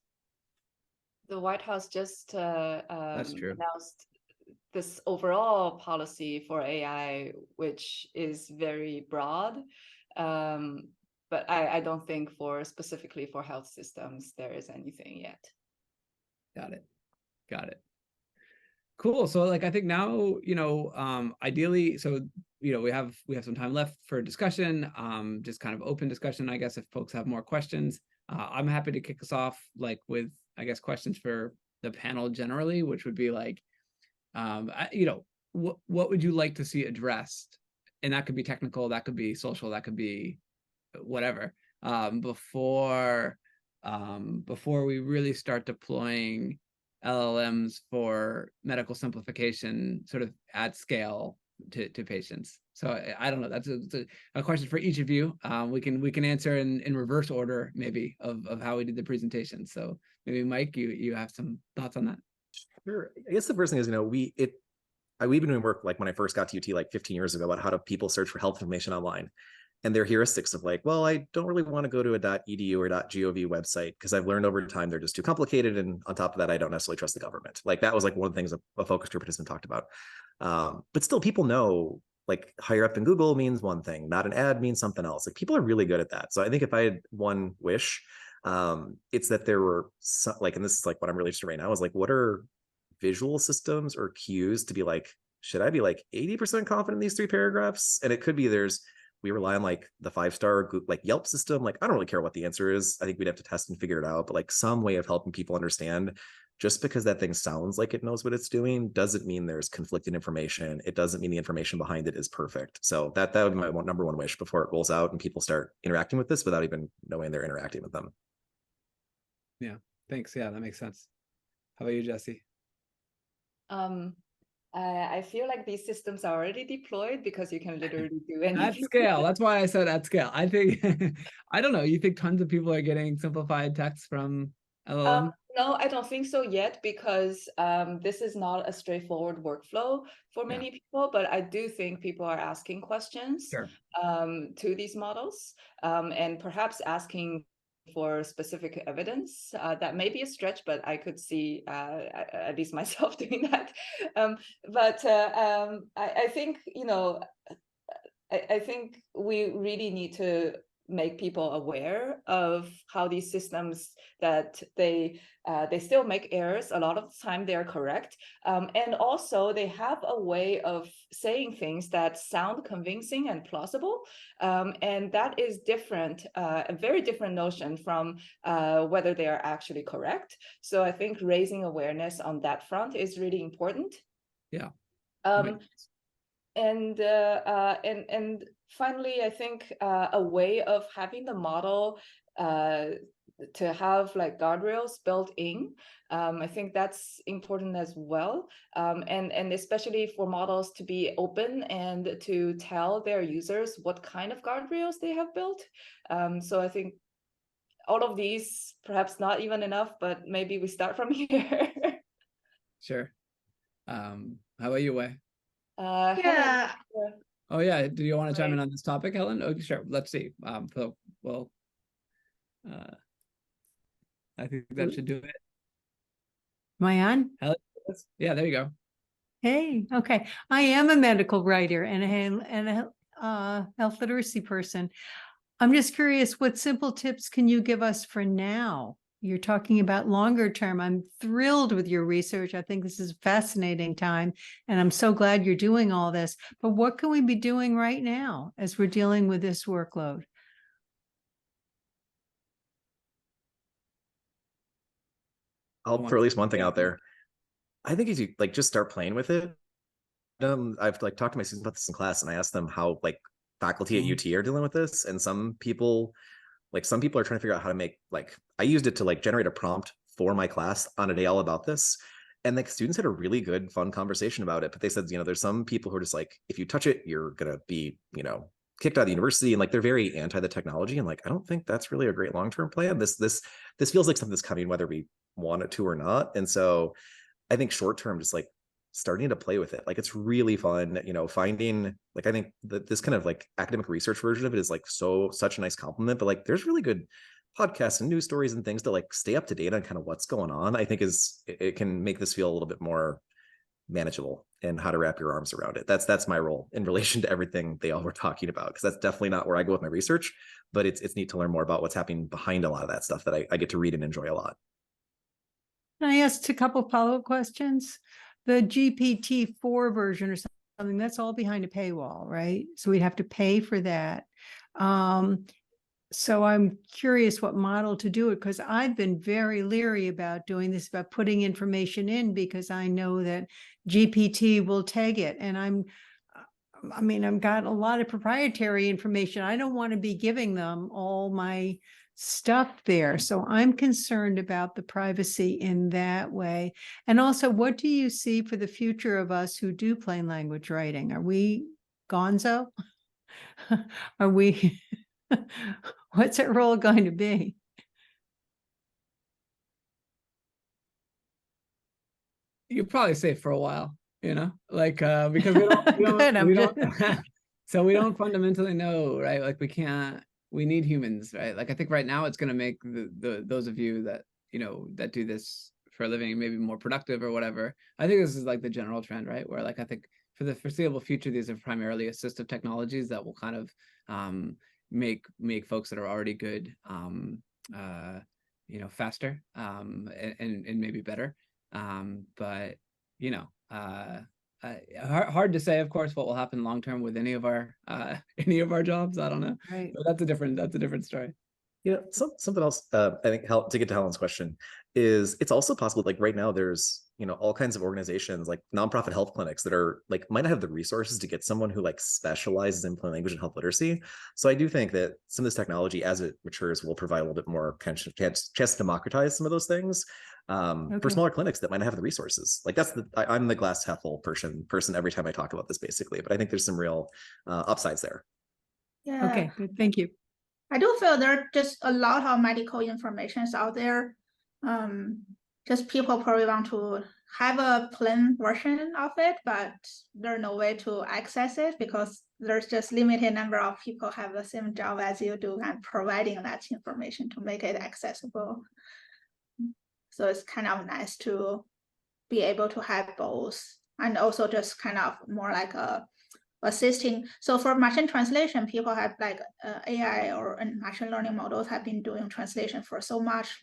The White House just That's true. announced this overall policy for AI, which is very broad. But I don't think specifically for health systems, there is anything yet. Got it. Cool. So like, I think now, ideally, so, we have some time left for discussion, just kind of open discussion, I guess, if folks have more questions. I'm happy to kick us off like with, I guess, questions for the panel generally, which would be like, what would you like to see addressed? And that could be technical, that could be social, that could be whatever, before we really start deploying LLMs for medical simplification sort of at scale to patients. So I don't know, that's a question for each of you. We can answer in reverse order maybe of how we did the presentation. So maybe Mike, you have some thoughts on that? Sure. I guess the first thing is, we've been doing work like when I first got to UT like 15 years ago about how do people search for health information online. And their heuristics of like, well, I don't really want to go to a .edu or .gov website because I've learned over time they're just too complicated. And on top of that, I don't necessarily trust the government. Like that was like one of the things a focus group participant talked about. But still, people know like higher up in Google means one thing, not an ad means something else. Like people are really good at that. So I think if I had one wish, it's that there were and this is like what I'm really interested in right now is like, what are visual systems or cues to be like, should I be like 80% confident in these 3 paragraphs? And it could be we rely on like the 5-star like Yelp system. Like, I don't really care what the answer is. I think we'd have to test and figure it out, but like some way of helping people understand, just because that thing sounds like it knows what it's doing doesn't mean there's conflicting information. It doesn't mean the information behind it is perfect. So that would be my number one wish before it rolls out and people start interacting with this without even knowing they're interacting with them. Yeah, thanks. Yeah, that makes sense. How about you, Jesse? I feel like these systems are already deployed because you can literally do anything. At scale. That's why I said at scale. I think, I don't know, you think tons of people are getting simplified text from LLM? No, I don't think so yet, because this is not a straightforward workflow for Yeah. many people, but I do think people are asking questions Sure. to these models, and perhaps asking for specific evidence. That may be a stretch, but I could see at least myself doing that. I think, I think we really need to make people aware of how these systems, that they still make errors. A lot of the time they are correct, and also they have a way of saying things that sound convincing and plausible, and that is different, a very different notion from whether they are actually correct. So I think raising awareness on that front is really important. Yeah. And finally, I think a way of having the model to have like guardrails built in, I think that's important as well. And especially for models to be open and to tell their users what kind of guardrails they have built. So I think all of these, perhaps not even enough, but maybe we start from here. Sure. How about you, Wei? Helen, Yeah, Oh yeah, do you want to chime in Right. on this topic, Helen? Oh, sure. Let's see. Well, uh, I think that should do it. Am I on? Helen? Yeah, there you go. Hey, okay. I am a medical writer and a health literacy person. I'm just curious, what simple tips can you give us for now? You're talking about longer term. I'm thrilled with your research. I think this is a fascinating time, and I'm so glad you're doing all this. But what can we be doing right now as we're dealing with this workload? I'll throw at least one thing out there. I think if you like just start playing with it. I've like talked to my students about this in class, and I asked them how like faculty at UT are dealing with this, and some people are trying to figure out how to make, like, I used it to like generate a prompt for my class on a day all about this, and like students had a really good fun conversation about it. But they said, there's some people who are just like, if you touch it, you're gonna be kicked out of the university, and like they're very anti the technology, and like I don't think that's really a great long-term plan. This feels like something that's coming whether we want it to or not. And so I think short term, just like starting to play with it, like it's really fun, finding, like, I think that this kind of like academic research version of it is like such a nice compliment, but like there's really good podcasts and news stories and things to like stay up to date on kind of what's going on. I think it can make this feel a little bit more manageable, and how to wrap your arms around it. That's my role in relation to everything they all were talking about, because that's definitely not where I go with my research, but it's neat to learn more about what's happening behind a lot of that stuff that I get to read and enjoy a lot. Can I ask a couple follow-up questions? The GPT-4 version or something, that's all behind a paywall, right? So we'd have to pay for that. So I'm curious what model to do it, because I've been very leery about doing this, about putting information in, because I know that GPT will tag it. And I've got a lot of proprietary information. I don't want to be giving them all my stuff there. So I'm concerned about the privacy in that way. And also, what do you see for the future of us who do plain language writing? Are we gonzo? Are we, what's our role going to be? You're probably safe for a while, because we don't so we don't fundamentally know, right? Like we need humans, right? Like I think right now it's going to make those of you that that do this for a living maybe more productive or whatever. I think this is like the general trend, right? Where like I think for the foreseeable future, these are primarily assistive technologies that will kind of make folks that are already good faster and maybe better. But hard to say, of course, what will happen long term with any of our jobs. I don't know. Right. But that's a different story. Something else, I think, to get to Helen's question, is it's also possible, like right now there's all kinds of organizations like nonprofit health clinics that are like might not have the resources to get someone who like specializes in plain language and health literacy. So I do think that some of this technology, as it matures, will provide a little bit more kind of chance to democratize some of those things for smaller clinics that might not have the resources. Like I'm the glass half full person every time I talk about this, basically. But I think there's some real upsides there. Yeah. Okay, good. Thank you. I do feel there are just a lot of medical information out there. just people probably want to have a plain version of it, but there's no way to access it because there's just limited number of people have the same job as you do and providing that information to make it accessible. So it's kind of nice to be able to have both, and also just kind of more like a assisting. So for machine translation, people have like AI or machine learning models have been doing translation for so much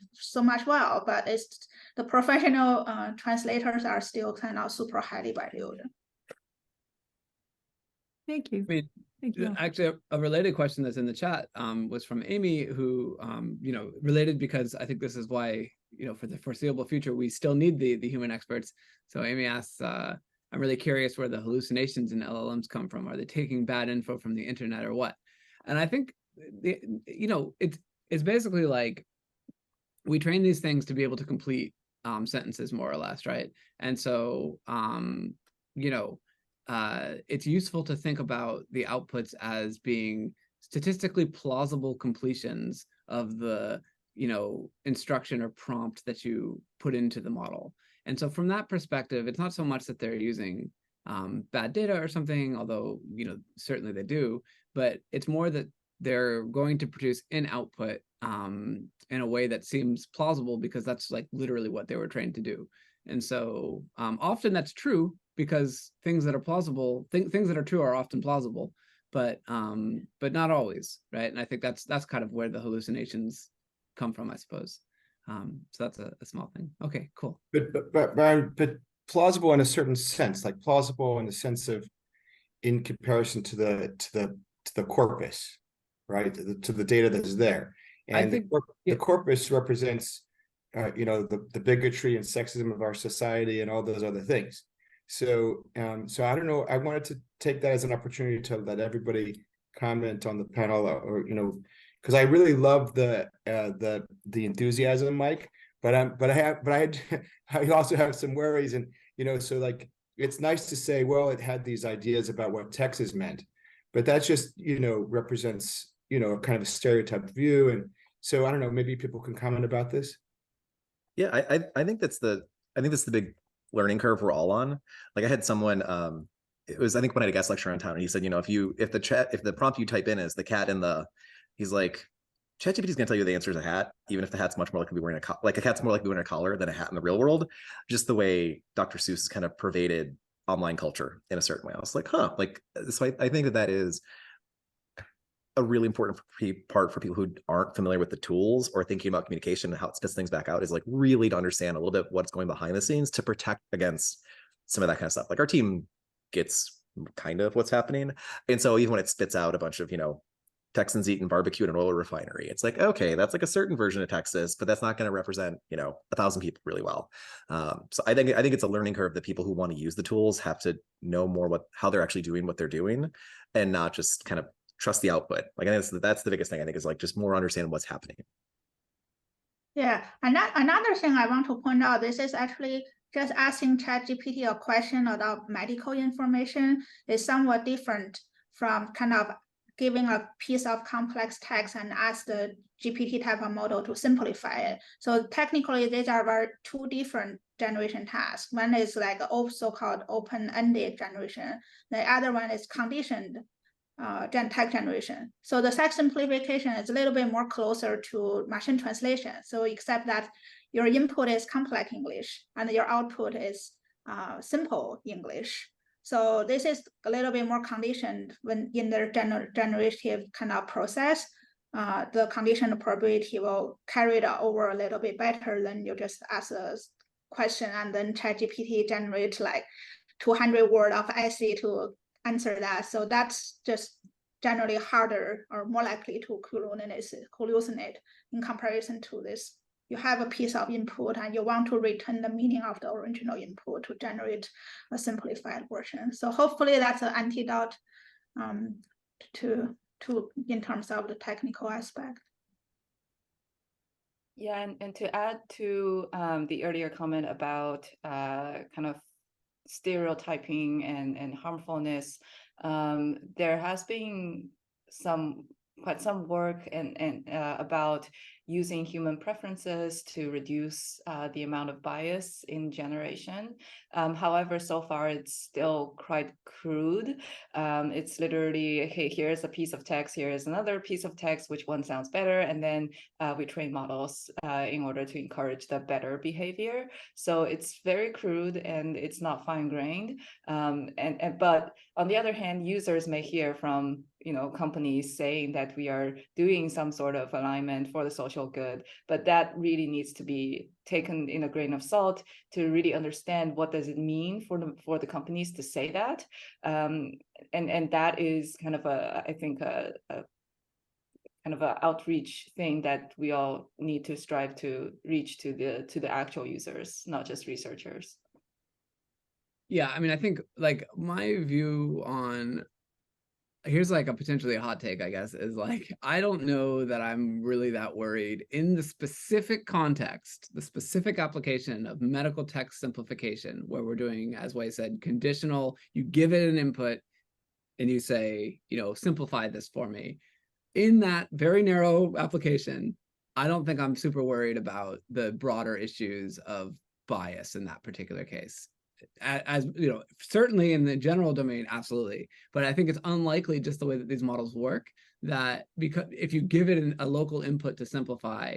well, but it's the professional translators are still kind of super highly valued. Thank you. I mean, Thank you. actually, a related question that's in the chat was from Amy, who, related because I think this is why, for the foreseeable future, we still need the human experts. So Amy asks, I'm really curious where the hallucinations in LLMs come from. Are they taking bad info from the internet or what? And I think, it's basically like we train these things to be able to complete sentences more or less, right? And so, it's useful to think about the outputs as being statistically plausible completions of the, instruction or prompt that you put into the model. And so from that perspective, it's not so much that they're using bad data or something, although, certainly they do, but it's more that they're going to produce an output in a way that seems plausible because that's like literally what they were trained to do. And so often that's true because things that are plausible, things that are true are often plausible, but not always, right? And I think that's kind of where the hallucinations come from, I suppose. So that's a small thing. Okay, cool. But plausible in a certain sense, like plausible in the sense of in comparison to the corpus, right? To the data that's there, and the corpus represents, the bigotry and sexism of our society and all those other things. So, so I don't know. I wanted to take that as an opportunity to let everybody comment on the panel, or because I really love the enthusiasm, Mike. But I also have some worries, and so like it's nice to say, well, it had these ideas about what Texas meant, but that just represents kind of a stereotyped view, and so I don't know. Maybe people can comment about this. Yeah, I think that's the big learning curve we're all on. Like I had someone, it was I think when I had a guest lecture on town, and he said, if the prompt you type in is the cat in the, he's like, ChatGPT is going to tell you the answer is a hat, even if the hat's much more likely to be wearing a cat's more likely to be wearing a collar than a hat in the real world. Just the way Dr. Seuss has kind of pervaded online culture in a certain way. I was like, huh, so I think that is a really important part for people who aren't familiar with the tools or thinking about communication and how it spits things back out, is like really to understand a little bit what's going behind the scenes to protect against some of that kind of stuff. Like our team gets kind of what's happening. And so even when it spits out a bunch of, Texans eating barbecue in an oil refinery, it's like, okay, that's like a certain version of Texas, but that's not going to represent, 1,000 people really well. So I think it's a learning curve that people who want to use the tools have to know more how they're actually doing what they're doing, and not just kind of trust the output. Like I think that's the biggest thing, I think, is like just more understanding what's happening. Yeah, and another thing I want to point out, this is actually just asking ChatGPT a question about medical information is somewhat different from kind of giving a piece of complex text and ask the GPT type of model to simplify it. So technically, these are two different generation tasks. One is like so-called open-ended generation. The other one is conditioned text generation. So the text simplification is a little bit more closer to machine translation. So except that your input is complex English and your output is simple English. So this is a little bit more conditioned when in the generative kind of process. The condition probability will carry it over a little bit better than you just ask a question and then ChatGPT generate like 200 words of essay to answer that. So that's just generally harder or more likely to hallucinate in comparison to this. You have a piece of input and you want to return the meaning of the original input to generate a simplified version. So hopefully that's an antidote to in terms of the technical aspect. Yeah, and to add to the earlier comment about kind of stereotyping and harmfulness, there has been quite some work and about using human preferences to reduce the amount of bias in generation. However, so far it's still quite crude. It's literally, hey, here's a piece of text, here is another piece of text, which one sounds better, and then we train models in order to encourage the better behavior. So it's very crude and it's not fine-grained. But on the other hand, users may hear from companies saying that we are doing some sort of alignment for the social good, but that really needs to be taken in a grain of salt to really understand what does it mean for the companies to say that, and that is kind of I think a kind of an outreach thing that we all need to strive to reach to the actual users, not just researchers. Yeah, I mean, I think like my view on, here's like a potentially a hot take, I guess, is like, I don't know that I'm really that worried in the specific context, the specific application of medical text simplification, where we're doing, as Wei said, conditional, you give it an input and you say, simplify this for me. In that very narrow application, I don't think I'm super worried about the broader issues of bias in that particular case. As certainly in the general domain, absolutely, but I think it's unlikely, just the way that these models work, that because if you give it a local input to simplify,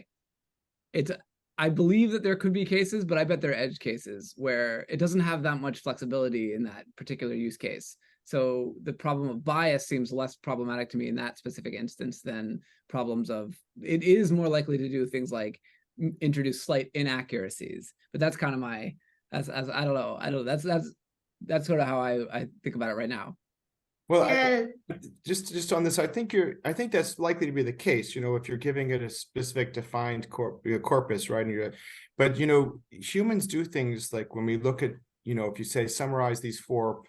I believe that there could be cases, but I bet there are edge cases where it doesn't have that much flexibility in that particular use case. So the problem of bias seems less problematic to me in that specific instance than problems of, it is more likely to do things like introduce slight inaccuracies, but that's kind of my, as I don't know. That's sort of how I think about it right now. Well, Yeah. just on this, I think that's likely to be the case. If you're giving it a specific defined corpus, right? But humans do things like when we look at, if you say summarize these four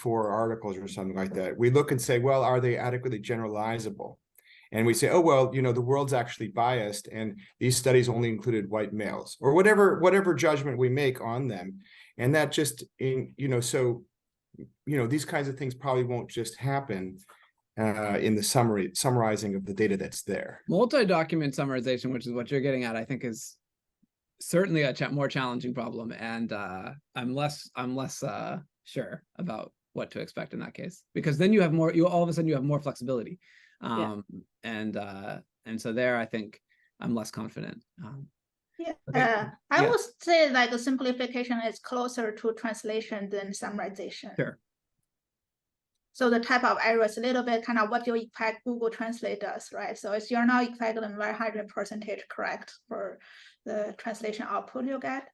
articles or something like that, we look and say, well, are they adequately generalizable? And we say, oh, well, the world's actually biased, and these studies only included white males, or whatever judgment we make on them. And that just, so, these kinds of things probably won't just happen in the summarizing of the data that's there. Multi-document summarization, which is what you're getting at, I think is certainly a more challenging problem. And I'm less sure about what to expect in that case, because then you have more, all of a sudden you have more flexibility. And so there, I think I'm less confident. I would say like a simplification is closer to translation than summarization. Sure. So the type of error is a little bit kind of what you expect Google Translate does, right? So it's you're not exactly 100% correct for the translation output you get.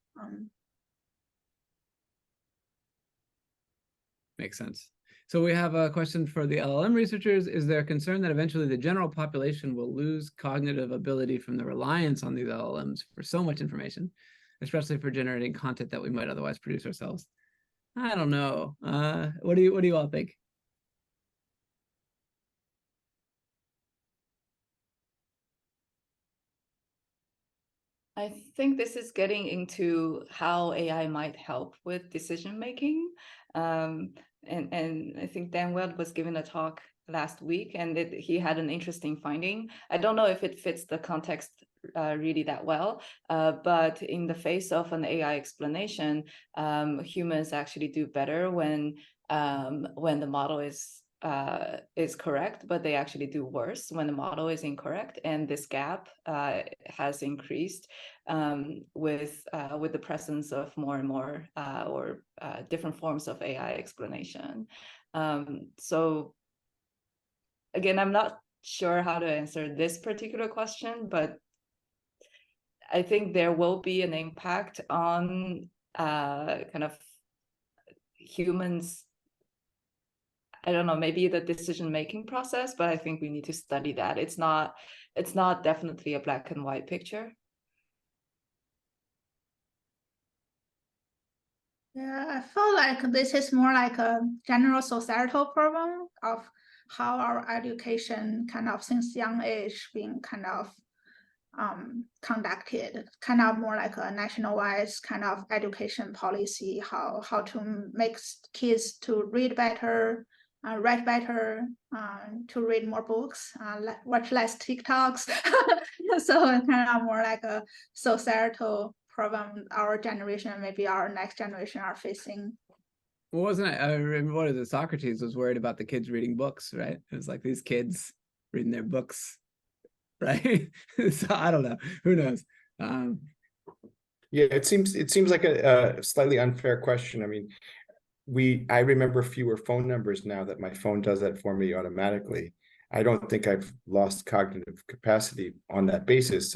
Makes sense. So we have a question for the LLM researchers. Is there a concern that eventually the general population will lose cognitive ability from the reliance on these LLMs for so much information, especially for generating content that we might otherwise produce ourselves? I don't know. What do you all think? I think this is getting into how AI might help with decision making. And I think Dan Weld was giving a talk last week, and he had an interesting finding. I don't know if it fits the context really that well, but in the face of an AI explanation, humans actually do better when the model is correct, but they actually do worse when the model is incorrect, and this gap has increased with the presence of more and more or different forms of AI explanation. So again, I'm not sure how to answer this particular question, but I think there will be an impact on kind of humans. I don't know, maybe the decision-making process, but I think we need to study that. It's not definitely a black and white picture. Yeah, I feel like this is more like a general societal problem of how our education kind of since young age being kind of conducted, kind of more like a nationwide kind of education policy, how to make kids to read better, write better, to read more books, watch less TikToks. So it's kind of more like a societal problem our generation, maybe our next generation are facing. Well, wasn't it? I remember what is it? Socrates was worried about the kids reading books, right? It was like these kids reading their books, right? So I don't know. Who knows? Yeah, it seems like a slightly unfair question. I mean, I remember fewer phone numbers now that my phone does that for me automatically. I don't think I've lost cognitive capacity on that basis.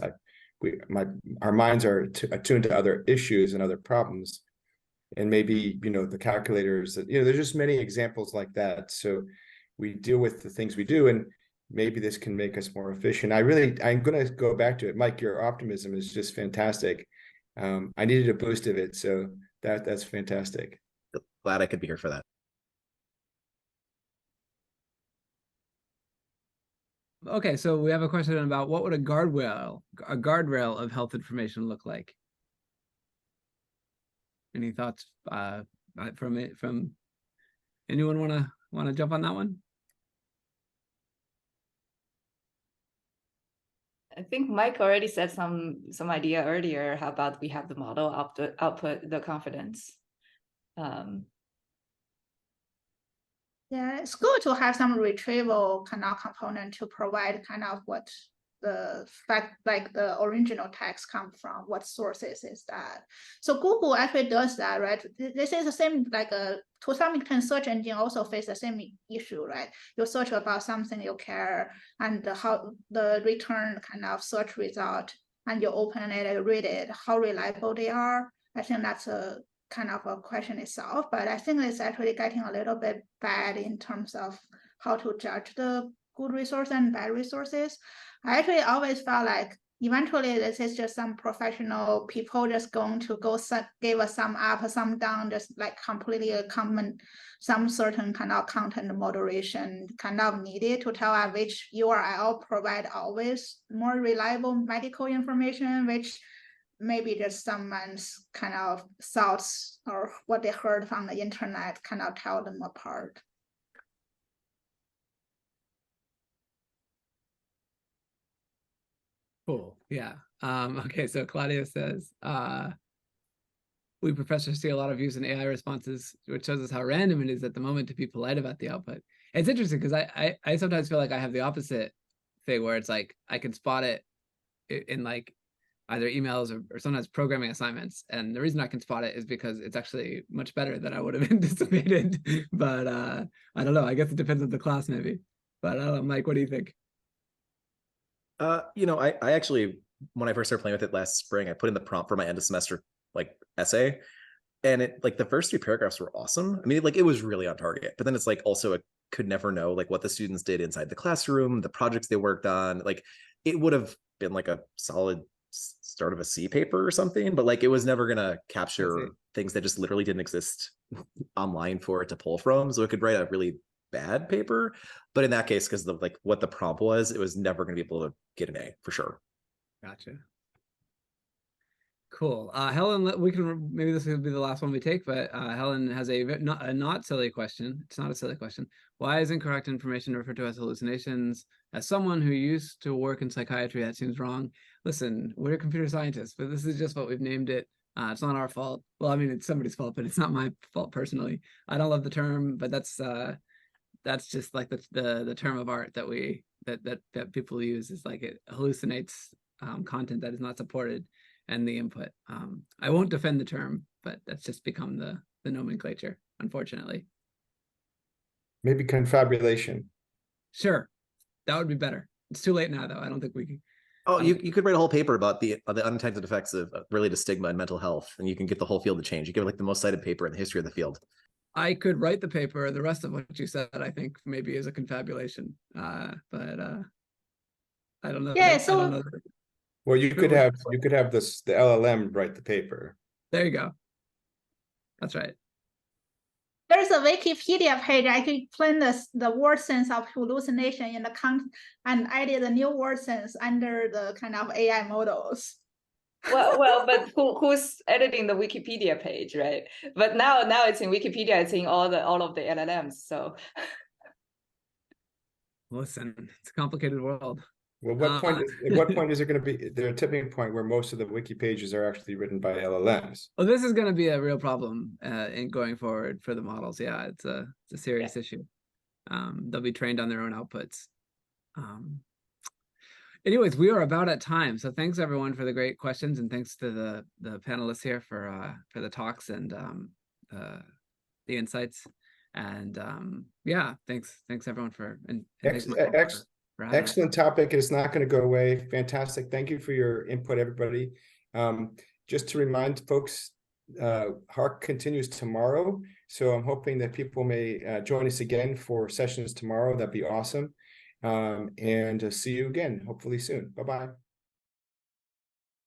Our minds are attuned to other issues and other problems, and maybe the calculators. There's just many examples like that. So we deal with the things we do, and maybe this can make us more efficient. I'm going to go back to it, Mike. Your optimism is just fantastic. I needed a boost of it, so that's fantastic. Glad I could be here for that. Okay, so we have a question about what would a guardrail of health information look like? Any thoughts from anyone want to jump on that one? I think Mike already said some idea earlier. How about we have the model output the confidence? Yeah, it's good to have some retrieval kind of component to provide kind of what the fact, like the original text come from, what sources is that. So Google actually does that, right? This is the same, like to some extent, search engine also face the same issue, right? You search about something you care, and how the return kind of search result, and you open it and read it, how reliable they are. I think that's a kind of a question itself, but I think it's actually getting a little bit bad in terms of how to judge the good resource and bad resources. I actually always felt like eventually this is just some professional people just going to give a sum up, a sum down, just like completely a common, some certain kind of content moderation kind of needed to tell which URL provide always more reliable medical information, which maybe just someone's kind of thoughts or what they heard from the internet kind of tell them apart. Cool. Yeah. Okay, so Claudia says, we professors see a lot of views in AI responses, which shows us how random it is at the moment to be polite about the output. It's interesting because I sometimes feel like I have the opposite thing where it's like I can spot it in like either emails or sometimes programming assignments. And the reason I can spot it is because it's actually much better than I would have anticipated. But I don't know. I guess it depends on the class maybe. But I don't know, Mike, what do you think? I actually, when I first started playing with it last spring, I put in the prompt for my end of semester like essay, and it like the first 3 paragraphs were awesome. I mean, like it was really on target, but then it's like also it could never know like what the students did inside the classroom, the projects they worked on. Like it would have been like a solid start of a C paper or something, but like it was never gonna capture things that just literally didn't exist online for it to pull from. So it could write a really bad paper, but in that case, because of like what the prompt was, it was never going to be able to get an A for sure. Gotcha. Cool. Helen, we can maybe this will be the last one we take, but Helen has a not silly question. It's not a silly question. Why is incorrect information referred to as hallucinations? As someone who used to work in psychiatry, that seems wrong. Listen, we're computer scientists, but this is just what we've named it. It's not our fault. Well, I mean, it's somebody's fault, but it's not my fault personally. I don't love the term, but that's just like the term of art that people use. Is like it hallucinates content that is not supported and the input. I won't defend the term, but that's just become the nomenclature, unfortunately. Maybe confabulation. Sure, that would be better. It's too late now, though. I don't think we can. Oh, you could write a whole paper about the unintended effects of related to stigma and mental health, and you can get the whole field to change. You give like the most cited paper in the history of the field. I could write the paper. The rest of what you said, I think, maybe is a confabulation. But I don't know. Yeah, I don't know. Well, you could have the LLM write the paper. There you go. That's right. There's a Wikipedia page. I can explain the word sense of hallucination in the and added the new word sense under the kind of AI models. Well, but who's editing the Wikipedia page, right? But now it's in Wikipedia. It's in all of the LLMs. So Listen, it's a complicated world. Well, what point Uh, at what point is there going to be a tipping point where most of the wiki pages are actually written by LLMs? Well, this is going to be a real problem in going forward for the models. Yeah, it's a serious issue. They'll be trained on their own outputs. Anyways, we are about at time. So thanks everyone for the great questions, and thanks to the panelists here for the talks and the insights. And yeah, thanks everyone for and thanks Michael for having us. Excellent topic. It's not going to go away. Fantastic. Thank you for your input, everybody. Just to remind folks, HARC continues tomorrow. So I'm hoping that people may join us again for sessions tomorrow. That'd be awesome. And see you again, hopefully soon. Bye-bye.